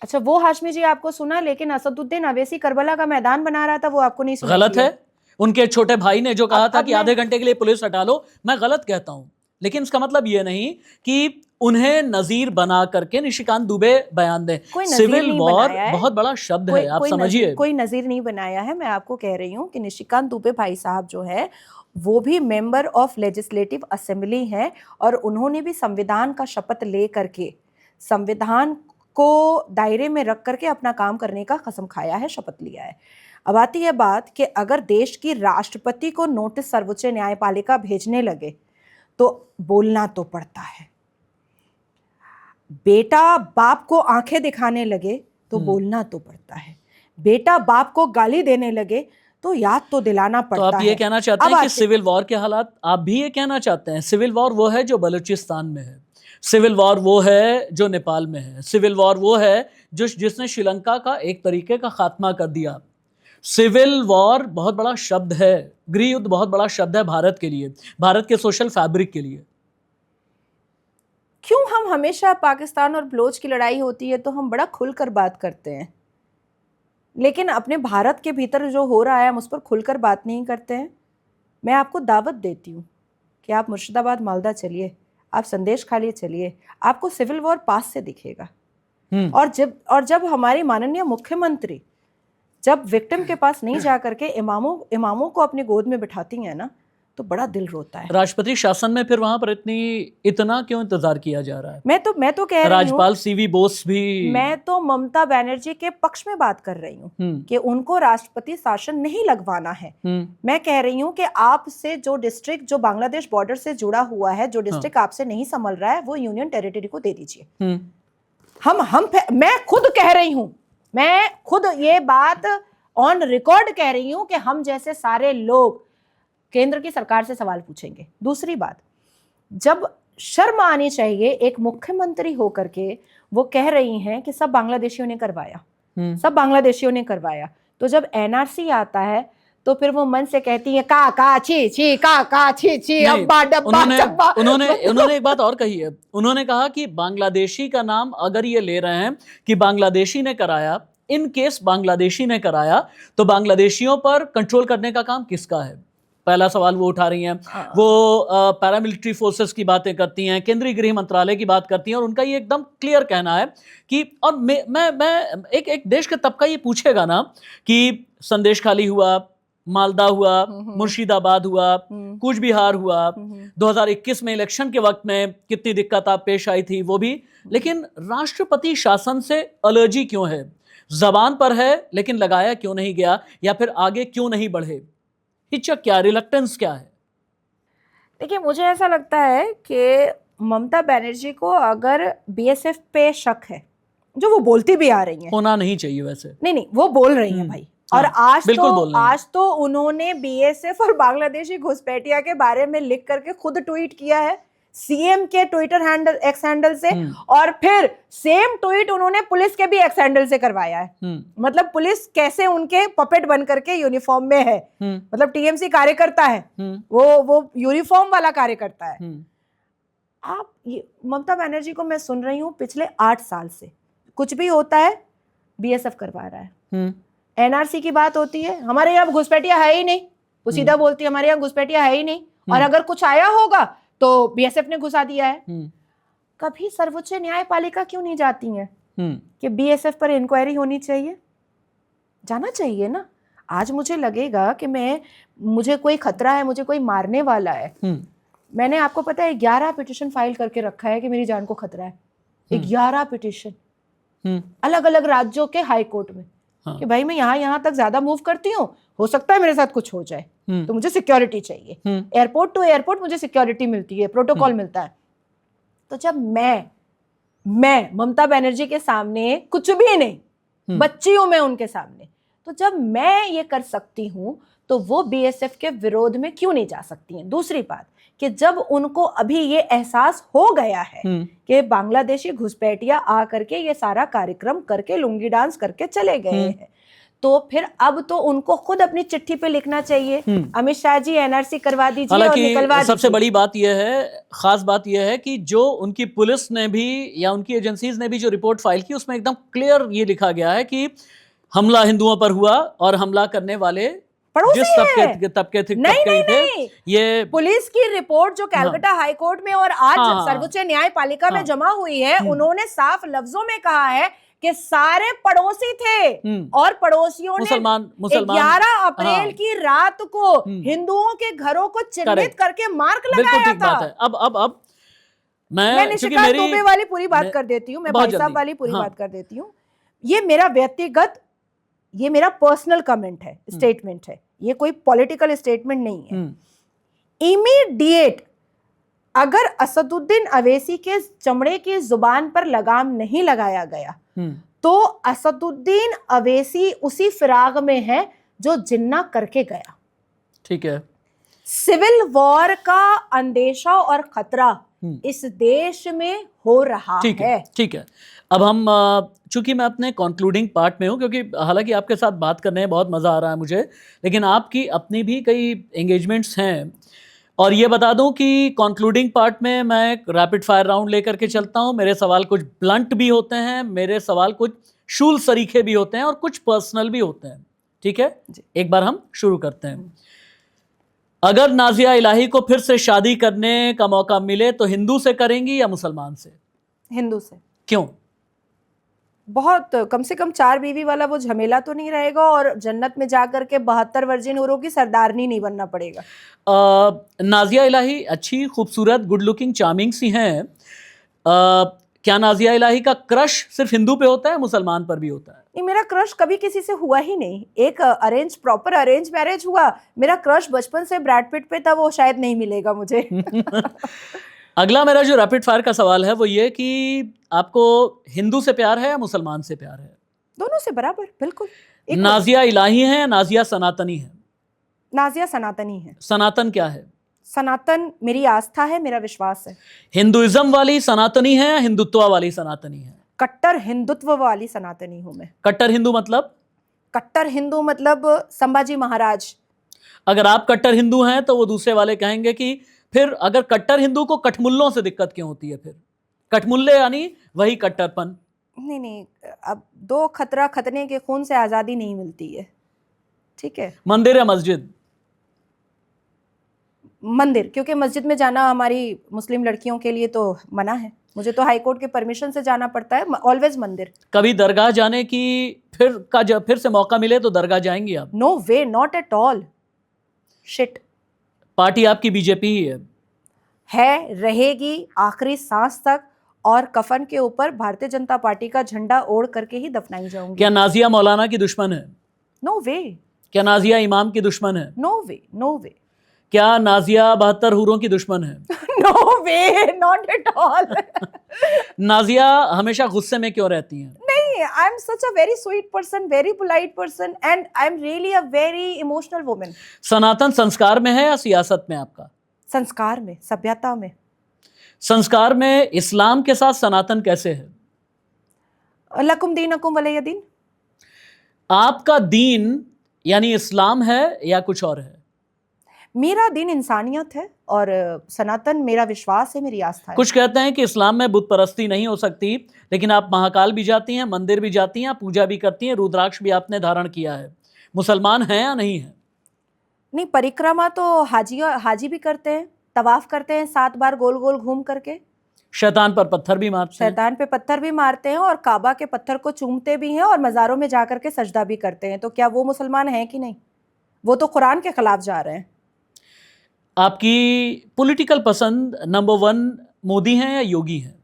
अच्छा, वो हाशमी जी आपको सुना, लेकिन असदुद्दीन अवैसी करबला का मैदान बना रहा था, वो आपको नहीं सुना? गलत है। उनके छोटे भाई ने जो कहा था कि आधे घंटे के लिए पुलिस हटा लो, मैं गलत कहता हूं, लेकिन इसका मतलब ये नहीं कि उन्हें नजीर बना करके निशिकांत दुबे बयान दें। सिविल वॉर बहुत बड़ा शब्द है, आप समझिए। कोई नजीर नहीं बनाया है। मैं आपको कह रही हूँ कि निशिकांत दुबे भाई साहब जो है वो भी मेंबर ऑफ लेजिस्लेटिव असेंबली हैं, और उन्होंने भी संविधान का शपथ ले करके, संविधान को दायरे में रख करके अपना काम करने का कसम खाया है, शपथ लिया है। अब आती है बात कि अगर देश की राष्ट्रपति को नोटिस सर्वोच्च न्यायपालिका भेजने लगे तो बोलना तो पड़ता है, बेटा बाप को आंखें दिखाने लगे तो बोलना तो पड़ता है, बेटा बाप को गाली देने लगे तो याद तो दिलाना पड़ता है। तो आप ये कहना चाहते हैं कि सिविल वॉर के हालात, आप भी ये कहना चाहते हैं सिविल वॉर वो है जो बलूचिस्तान में है, सिविल वॉर वो है जो नेपाल में है, सिविल वॉर वो है जिसने श्रीलंका का एक तरीके का खात्मा कर दिया। सिविल वॉर बहुत बड़ा शब्द है, गृह युद्ध बहुत बड़ा शब्द है भारत के लिए, भारत के सोशल फैब्रिक के लिए। क्यों हम हमेशा पाकिस्तान और बलोच की लड़ाई होती है तो हम बड़ा खुलकर बात करते हैं, लेकिन अपने भारत के भीतर जो हो रहा है हम उस पर खुलकर बात नहीं करते हैं? मैं आपको दावत देती हूँ कि आप मुर्शिदाबाद मालदा चलिए, आप संदेश खाली चलिए, आपको सिविल वॉर पास से दिखेगा। और जब हमारी माननीय मुख्यमंत्री जब विक्टिम के पास नहीं जा करके इमामों को अपनी गोद में बिठाती हैं ना, तो बड़ा दिल रोता है। राष्ट्रपति शासन में फिर वहां पर इतना क्यों इंतजार किया जा रहा है? मैं तो कह रही हूं, राज्यपाल सीवी बोस भी, मैं तो ममता बनर्जी के पक्ष में बात कर रही हूं कि उनको राष्ट्रपति शासन नहीं लगवाना है। मैं कह रही हूं कि आपसे जो डिस्ट्रिक्ट जो बांग्लादेश बॉर्डर से जुड़ा हुआ है, जो डिस्ट्रिक्ट आपसे नहीं संभल रहा है, वो यूनियन टेरिटरी को दे दीजिए। मैं खुद कह रही हूं, मैं खुद ये बात ऑन रिकॉर्ड कह रही हूं कि हम जैसे सारे लोग केंद्र की सरकार से सवाल पूछेंगे। दूसरी बात, जब शर्म आनी चाहिए एक मुख्यमंत्री होकर के वो कह रही हैं कि सब बांग्लादेशियों ने करवाया, सब बांग्लादेशियों ने करवाया, तो जब एनआरसी आता है तो फिर वो मन से कहती है का छी छी का छी छी अब्बा डब्बा डब्बा। उन्होंने एक बात और कही है, उन्होंने कहा कि बांग्लादेशी का नाम अगर ये ले रहे हैं कि बांग्लादेशी ने कराया, इन केस बांग्लादेशी ने कराया, तो बांग्लादेशियों पर कंट्रोल करने का काम किसका है? पहला सवाल वो उठा रही हैं। वो पैरामिलिट्री फोर्सेस की बातें करती हैं, केंद्रीय गृह मंत्रालय की बात करती हैं, और उनका ये एकदम क्लियर कहना है कि, और मैं एक देश का तबका ये पूछेगा ना कि संदेश खाली हुआ, मालदा हुआ, मुर्शिदाबाद हुआ, कूच बिहार हुआ, 2021 में इलेक्शन के वक्त में कितनी दिक्कत आप पेश आई थी वो भी, लेकिन राष्ट्रपति शासन से एलर्जी क्यों है? जबान पर है लेकिन लगाया क्यों नहीं गया, या फिर आगे क्यों नहीं बढ़े? हिचक क्या, रिलक्टेंस क्या है? देखिए, मुझे ऐसा लगता है कि ममता बनर्जी को अगर बीएसएफ पे शक है, जो वो बोलती भी आ रही हैं, होना नहीं चाहिए वैसे। नहीं वो बोल रही हैं भाई, और हाँ, बिल्कुल बोल रही हैं। आज तो उन्होंने बीएसएफ और बांग्लादेशी घुसपैठिया के बारे में लिख करके खुद ट्वीट किया है सीएम के ट्विटर हैंडल, एक्स हैंडल से, और फिर सेम ट्वीट उन्होंने पुलिस के भी एक्स हैंडल से करवाया है। मतलब पुलिस कैसे उनके पपेट बन करके यूनिफॉर्म में है, मतलब टीएमसी कार्यकर्ता है, वो यूनिफॉर्म वाला कार्यकर्ता है। आप ये ममता बनर्जी को मैं सुन रही हूँ पिछले 8 साल से, कुछ भी होता है बीएसएफ करवा रहा है। एनआरसी की बात होती है, हमारे यहाँ घुसपैठिया है ही नहीं, वो सीधा बोलती है हमारे यहाँ घुसपैठिया है ही नहीं, और अगर कुछ आया होगा तो बीएसएफ ने घुसा दिया है। कभी सर्वोच्च न्यायपालिका क्यों नहीं जाती है कि बीएसएफ पर इंक्वायरी होनी चाहिए? जाना चाहिए ना। आज मुझे लगेगा कि मुझे कोई खतरा है, मुझे कोई मारने वाला है, मैंने आपको पता है 11 पिटीशन फाइल करके रखा है कि मेरी जान को खतरा है। 11 पिटीशन अलग अलग राज्यों के हाई कोर्ट में, कि भाई मैं यहाँ तक ज्यादा मूव करती हूँ, हो सकता है मेरे साथ कुछ हो जाए, तो मुझे सिक्योरिटी चाहिए। एयरपोर्ट टू एयरपोर्ट मुझे सिक्योरिटी मिलती है, प्रोटोकॉल मिलता है। तो जब मैं ममता बनर्जी के सामने कुछ भी नहीं, बच्ची हूं मैं उनके सामने, तो जब मैं ये कर सकती हूं तो वो बीएसएफ के विरोध में क्यों नहीं जा सकती हैं? दूसरी बात कि जब उनको अभी ये एहसास हो गया है कि बांग्लादेशी घुसपैठिया आ करके ये सारा कार्यक्रम करके लुंगी डांस करके चले गए हैं, तो फिर अब तो उनको खुद अपनी चिट्ठी पे लिखना चाहिए, अमित शाह जी एनआरसी करवा दीजिए और निकलवा दीजिए। सबसे बड़ी बात यह है, खास बात यह है कि जो उनकी पुलिस ने भी या उनकी एजेंसीज ने भी जो रिपोर्ट फाइल की, उसमें एकदम क्लियर ये लिखा गया है कि हमला हिंदुओं पर हुआ और हमला करने वाले जिस तबके थे। ये पुलिस की रिपोर्ट जो कलकत्ता हाई कोर्ट में और आज सर्वोच्च न्यायपालिका में जमा हुई है, उन्होंने साफ लफ्जों में कहा है कि सारे पड़ोसी थे और पड़ोसियों ने 11 अप्रैल की रात को हिंदुओं के घरों को चिन्हित करके मार्क लगाया था। अब मैं निशिकांत दुबे वाली पूरी बात कर देती हूँ, मैं भाई साहब वाली पूरी बात कर देती हूँ। ये मेरा व्यक्तिगत, ये मेरा पर्सनल कमेंट है, स्टेटमेंट है, ये कोई पॉलिटिकल स्टेटमेंट नहीं है। इमीडिएट अगर असदुद्दीन अवैसी के चमड़े की जुबान पर लगाम नहीं लगाया गया तो असदुद्दीन अवैसी उसी फिराग में है जो जिन्ना करके गया। ठीक है, सिविल वॉर का अंदेशा और खतरा इस देश में हो रहा है। ठीक है, अब हम चूंकि मैं अपने कंक्लूडिंग पार्ट में हूं, क्योंकि हालांकि आपके साथ बात करने में बहुत मजा आ रहा है मुझे, लेकिन आपकी अपनी भी कई एंगेजमेंट्स हैं, और ये बता दूं कि कंक्लूडिंग पार्ट में मैं एक रैपिड फायर राउंड लेकर के चलता हूं। मेरे सवाल कुछ ब्लंट भी होते हैं, मेरे सवाल कुछ शूल सरीखे भी होते हैं और कुछ पर्सनल भी होते हैं। ठीक है, एक बार हम शुरू करते हैं। अगर नाजिया इलाही को फिर से शादी करने का मौका मिले तो हिंदू से करेंगी या मुसलमान से? हिंदू से। क्यों? बहुत कम से कम 4 बीवी वाला वो झमेला तो नहीं रहेगा, और जन्नत में जाकर के 72 वर्जिन औरों की सरदारनी नहीं बनना पड़ेगा। नाजिया इलाही अच्छी, खूबसूरत, गुड लुकिंग, चार्मिंग सी हैं। क्या नाजिया इलाही का क्रश सिर्फ हिंदू पे होता है, मुसलमान पर भी होता है? नहीं, मेरा क्रश कभी किसी से हुआ ही नहीं। एक प्रॉपर अरेंज मैरिज हुआ। मेरा क्रश बचपन से ब्रैड पिट पे था, वो शायद नहीं मिलेगा मुझे। अगला मेरा जो रैपिड फायर का सवाल है वो ये कि आपको हिंदू से प्यार है या मुसलमान से प्यार है? दोनों से बराबर, बिल्कुल। नाजिया इलाही है, नाजिया सनातनी है? नाजिया सनातनी है। सनातन क्या है? सनातन मेरी आस्था है, मेरा विश्वास है। हिंदुइज्म वाली सनातनी है या हिंदुत्व वाली सनातनी है? कट्टर हिंदुत्व वाली सनातनी हूं मैं। कट्टर हिंदू मतलब? कट्टर हिंदू मतलब संभाजी महाराज। अगर आप कट्टर हिंदू हैं तो वो दूसरे वाले कहेंगे कि फिर अगर कट्टर हिंदू को कठमुल्लों से दिक्कत क्यों होती है? फिर कठमुल्ले यानी वही कट्टरपन। नहीं, अब 2 खतरा खतने के खून से आजादी नहीं मिलती है। ठीक है, मंदिर या मस्जिद? मंदिर, क्योंकि मस्जिद में जाना हमारी मुस्लिम लड़कियों के लिए तो मना है। मुझे तो हाई कोर्ट के परमिशन से जाना पड़ता है। ऑलवेज मंदिर। कभी दरगाह जाने की फिर से मौका मिले तो दरगाह जाएंगी आप? No way, not at all. Shit. Party आपकी बीजेपी ही है, रहेगी आखिरी सांस तक, और कफन के ऊपर भारतीय जनता पार्टी का झंडा ओढ़ करके ही दफनाई जाऊंगी। क्या नाजिया मौलाना की दुश्मन है? No way. क्या नाजिया इमाम की दुश्मन है? No way, no way. क्या नाजिया 72 हूरों की दुश्मन है? No way, not at all. Nazia हमेशा गुस्से में क्यों रहती हैं? नहीं, I am such a very sweet person, very polite person, and I am really a very emotional woman. सनातन संस्कार में है या सियासत में आपका? संस्कार में, सभ्यता में। संस्कार में इस्लाम के साथ सनातन कैसे है? लकुम दीनकुम वलिय दीन। आपका दीन यानी इस्लाम है या कुछ और है? मेरा दीन इंसानियत है और सनातन मेरा विश्वास है, मेरी आस्था है। कुछ कहते हैं कि इस्लाम में बुत परस्ती नहीं हो सकती, लेकिन आप महाकाल भी जाती हैं, मंदिर भी जाती हैं, पूजा भी करती हैं, रुद्राक्ष भी आपने धारण किया है। मुसलमान हैं या नहीं है? नहीं, परिक्रमा तो हाजी भी करते हैं, तवाफ करते हैं 7 बार गोल गोल घूम करके। शैतान पर पत्थर भी मारते हैं। शैतान पे पत्थर भी मारते हैं और काबा के पत्थर को चूमते भी हैं और मज़ारों में जा करके सजदा भी करते हैं। तो क्या वो मुसलमान हैं कि नहीं? वो तो कुरान के खिलाफ जा रहे हैं। आपकी पॉलिटिकल पसंद नंबर 1 मोदी हैं या योगी हैं?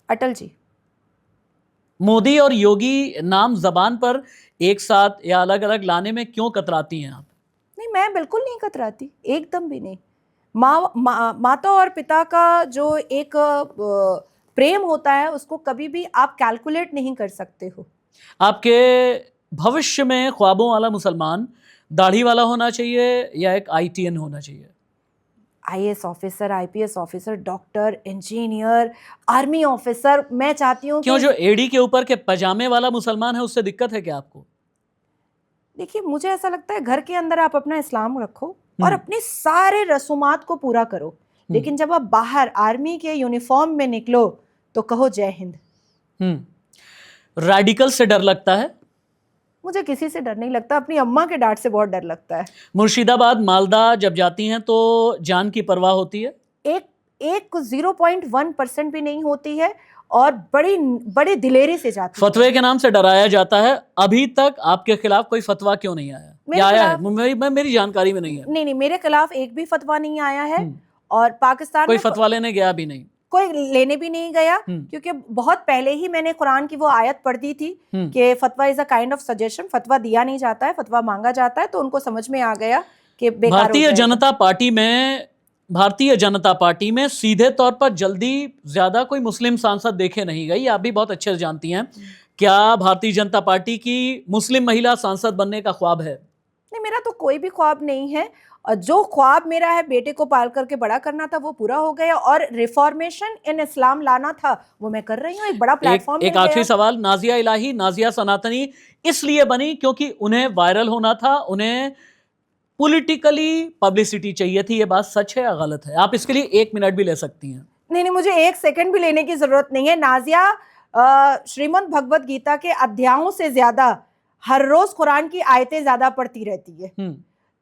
अटल जी। मोदी और योगी नाम जबान पर एक साथ या अलग अलग लाने में क्यों कतराती हैं आप? नहीं, मैं बिल्कुल नहीं कतराती, एकदम भी नहीं। माता और पिता का जो एक प्रेम होता है उसको कभी भी आप कैलकुलेट नहीं कर सकते हो। आपके भविष्य में ख्वाबों वाला मुसलमान दाढ़ी वाला होना चाहिए या एक ITN होना चाहिए? IAS officer, IPS officer, doctor, engineer, army officer. मैं चाहती हूँ क्यों, जो एड़ी के ऊपर के पजामे वाला मुसलमान है उससे दिक्कत है क्या आपको? देखिए, मुझे ऐसा लगता है घर के अंदर आप अपना इस्लाम रखो और अपने सारे रसूमात को पूरा करो, लेकिन जब आप बाहर आर्मी के यूनिफॉर्म में निकलो तो कहो जय हिंद। रेडिकल से डर लगता है? मुझे किसी से डर नहीं लगता, अपनी अम्मा के डांट से बहुत डर लगता है। मुर्शिदाबाद, मालदा जब जाती हैं तो जान की परवाह होती है? एक 0.1% भी नहीं होती है और बड़ी दिलेरी से जाती है। फतवे के नाम से डराया जाता है। अभी तक आपके खिलाफ कोई फतवा क्यों नहीं आया? या आया है? मेरी जानकारी में नहीं है। नहीं, मेरे खिलाफ एक भी फतवा नहीं आया है और पाकिस्तान कोई फतवा लेने गया भी नहीं, कोई लेने भी नहीं गया, क्योंकि बहुत पहले ही मैंने कुरान की वो आयत पढ़ दी थी कि फतवा is a kind of suggestion. फतवा दिया नहीं जाता है, फतवा मांगा जाता है, तो उनको समझ में आ गया कि बेकार। भारतीय जनता पार्टी में सीधे तौर पर जल्दी ज्यादा कोई मुस्लिम सांसद देखे नहीं गई, आप भी बहुत अच्छे से जानती हैं। क्या भारतीय जनता पार्टी की मुस्लिम महिला सांसद बनने का ख्वाब है? नहीं, मेरा तो कोई भी ख्वाब नहीं है। जो ख्वाब मेरा है बेटे को पाल करके बड़ा करना था वो पूरा हो गया, और रिफॉर्मेशन इन इस्लाम लाना था वो मैं कर रही हूँ। एक बड़ा प्लेटफॉर्म। एक आखिरी सवाल, नाजिया इलाही, नाजिया सनातनी इसलिए बनी क्योंकि उन्हें वायरल होना था, उन्हें पॉलिटिकली पब्लिसिटी चाहिए थी। ये बात सच है या गलत है? आप इसके लिए 1 मिनट भी ले सकती हैं। नहीं, मुझे 1 सेकंड भी लेने की जरूरत नहीं है। नाजिया श्रीमद् भगवत गीता के अध्यायों से ज्यादा हर रोज कुरान की आयतें ज्यादा पढ़ती रहती है।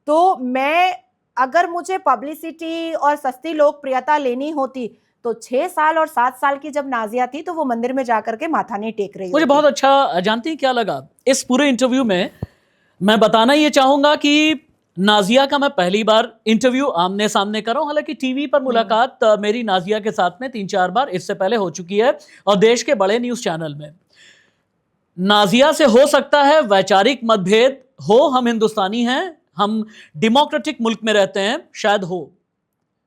तो मैं, अगर मुझे पब्लिसिटी और सस्ती लोकप्रियता लेनी होती तो 6 साल और 7 साल की जब नाजिया थी तो वो मंदिर में जाकर के माथा नहीं टेक रही। मुझे बहुत अच्छा, जानती हैं क्या लगा इस पूरे इंटरव्यू में? मैं बताना ये चाहूंगा कि नाजिया का मैं पहली बार इंटरव्यू आमने सामने कर रहा हूं। हालांकि टीवी पर मुलाकात मेरी नाजिया के साथ में 3-4 बार इससे पहले हो चुकी है और देश के बड़े न्यूज चैनल में। नाजिया से हो सकता है वैचारिक मतभेद हो, हम हिंदुस्तानी हैं, हम डेमोक्रेटिक मुल्क में रहते हैं, शायद हो,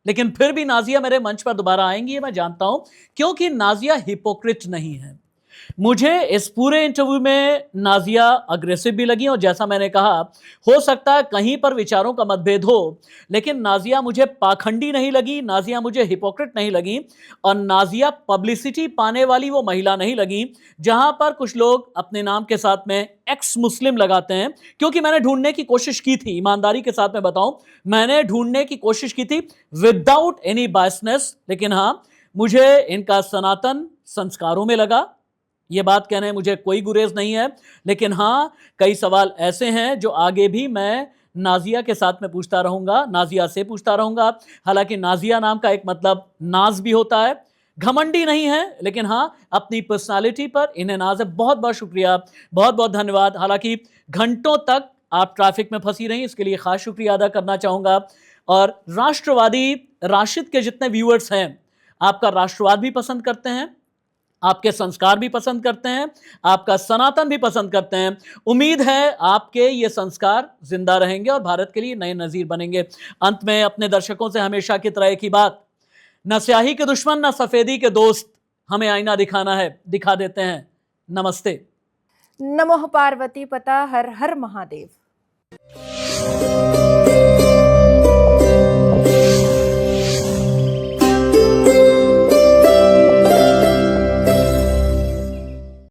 लेकिन फिर भी नाजिया मेरे मंच पर दोबारा आएंगी, ये मैं जानता हूं, क्योंकि नाजिया हिपोक्रेट नहीं है। मुझे इस पूरे इंटरव्यू में नाजिया अग्रेसिव भी लगी, और जैसा मैंने कहा, हो सकता है कहीं पर विचारों का मतभेद हो, लेकिन नाजिया मुझे पाखंडी नहीं लगी, नाजिया मुझे हिपोक्रेट नहीं लगी, और नाजिया पब्लिसिटी पाने वाली वो महिला नहीं लगी जहां पर कुछ लोग अपने नाम के साथ में एक्स मुस्लिम लगाते हैं। क्योंकि मैंने ढूंढने की कोशिश की थी, ईमानदारी के साथ में बताऊं, मैंने ढूंढने की कोशिश की थी विदाउट एनी बायसनेस, लेकिन हां, मुझे इनका सनातन संस्कारों में लगा। ये बात कहने मुझे कोई गुरेज नहीं है, लेकिन हाँ, कई सवाल ऐसे हैं जो आगे भी मैं नाजिया के साथ में पूछता रहूंगा, नाजिया से पूछता रहूंगा। हालांकि नाजिया नाम का एक मतलब नाज भी होता है, घमंडी नहीं है, लेकिन हाँ, अपनी पर्सनालिटी पर इन्हें नाज है। बहुत बहुत शुक्रिया, बहुत बहुत धन्यवाद। हालांकि घंटों तक आप ट्रैफिक में फंसी रही, इसके लिए खास शुक्रिया अदा करना चाहूँगा। और राष्ट्रवादी राशिद के जितने व्यूअर्स हैं, आपका राष्ट्रवाद भी पसंद करते हैं, आपके संस्कार भी पसंद करते हैं, आपका सनातन भी पसंद करते हैं। उम्मीद है आपके ये संस्कार जिंदा रहेंगे और भारत के लिए नए नजीर बनेंगे। अंत में अपने दर्शकों से हमेशा की तरह एक ही बात, न स्याही के दुश्मन न सफेदी के दोस्त, हमें आईना दिखाना है, दिखा देते हैं। नमस्ते। नमः पार्वती पता, हर हर महादेव।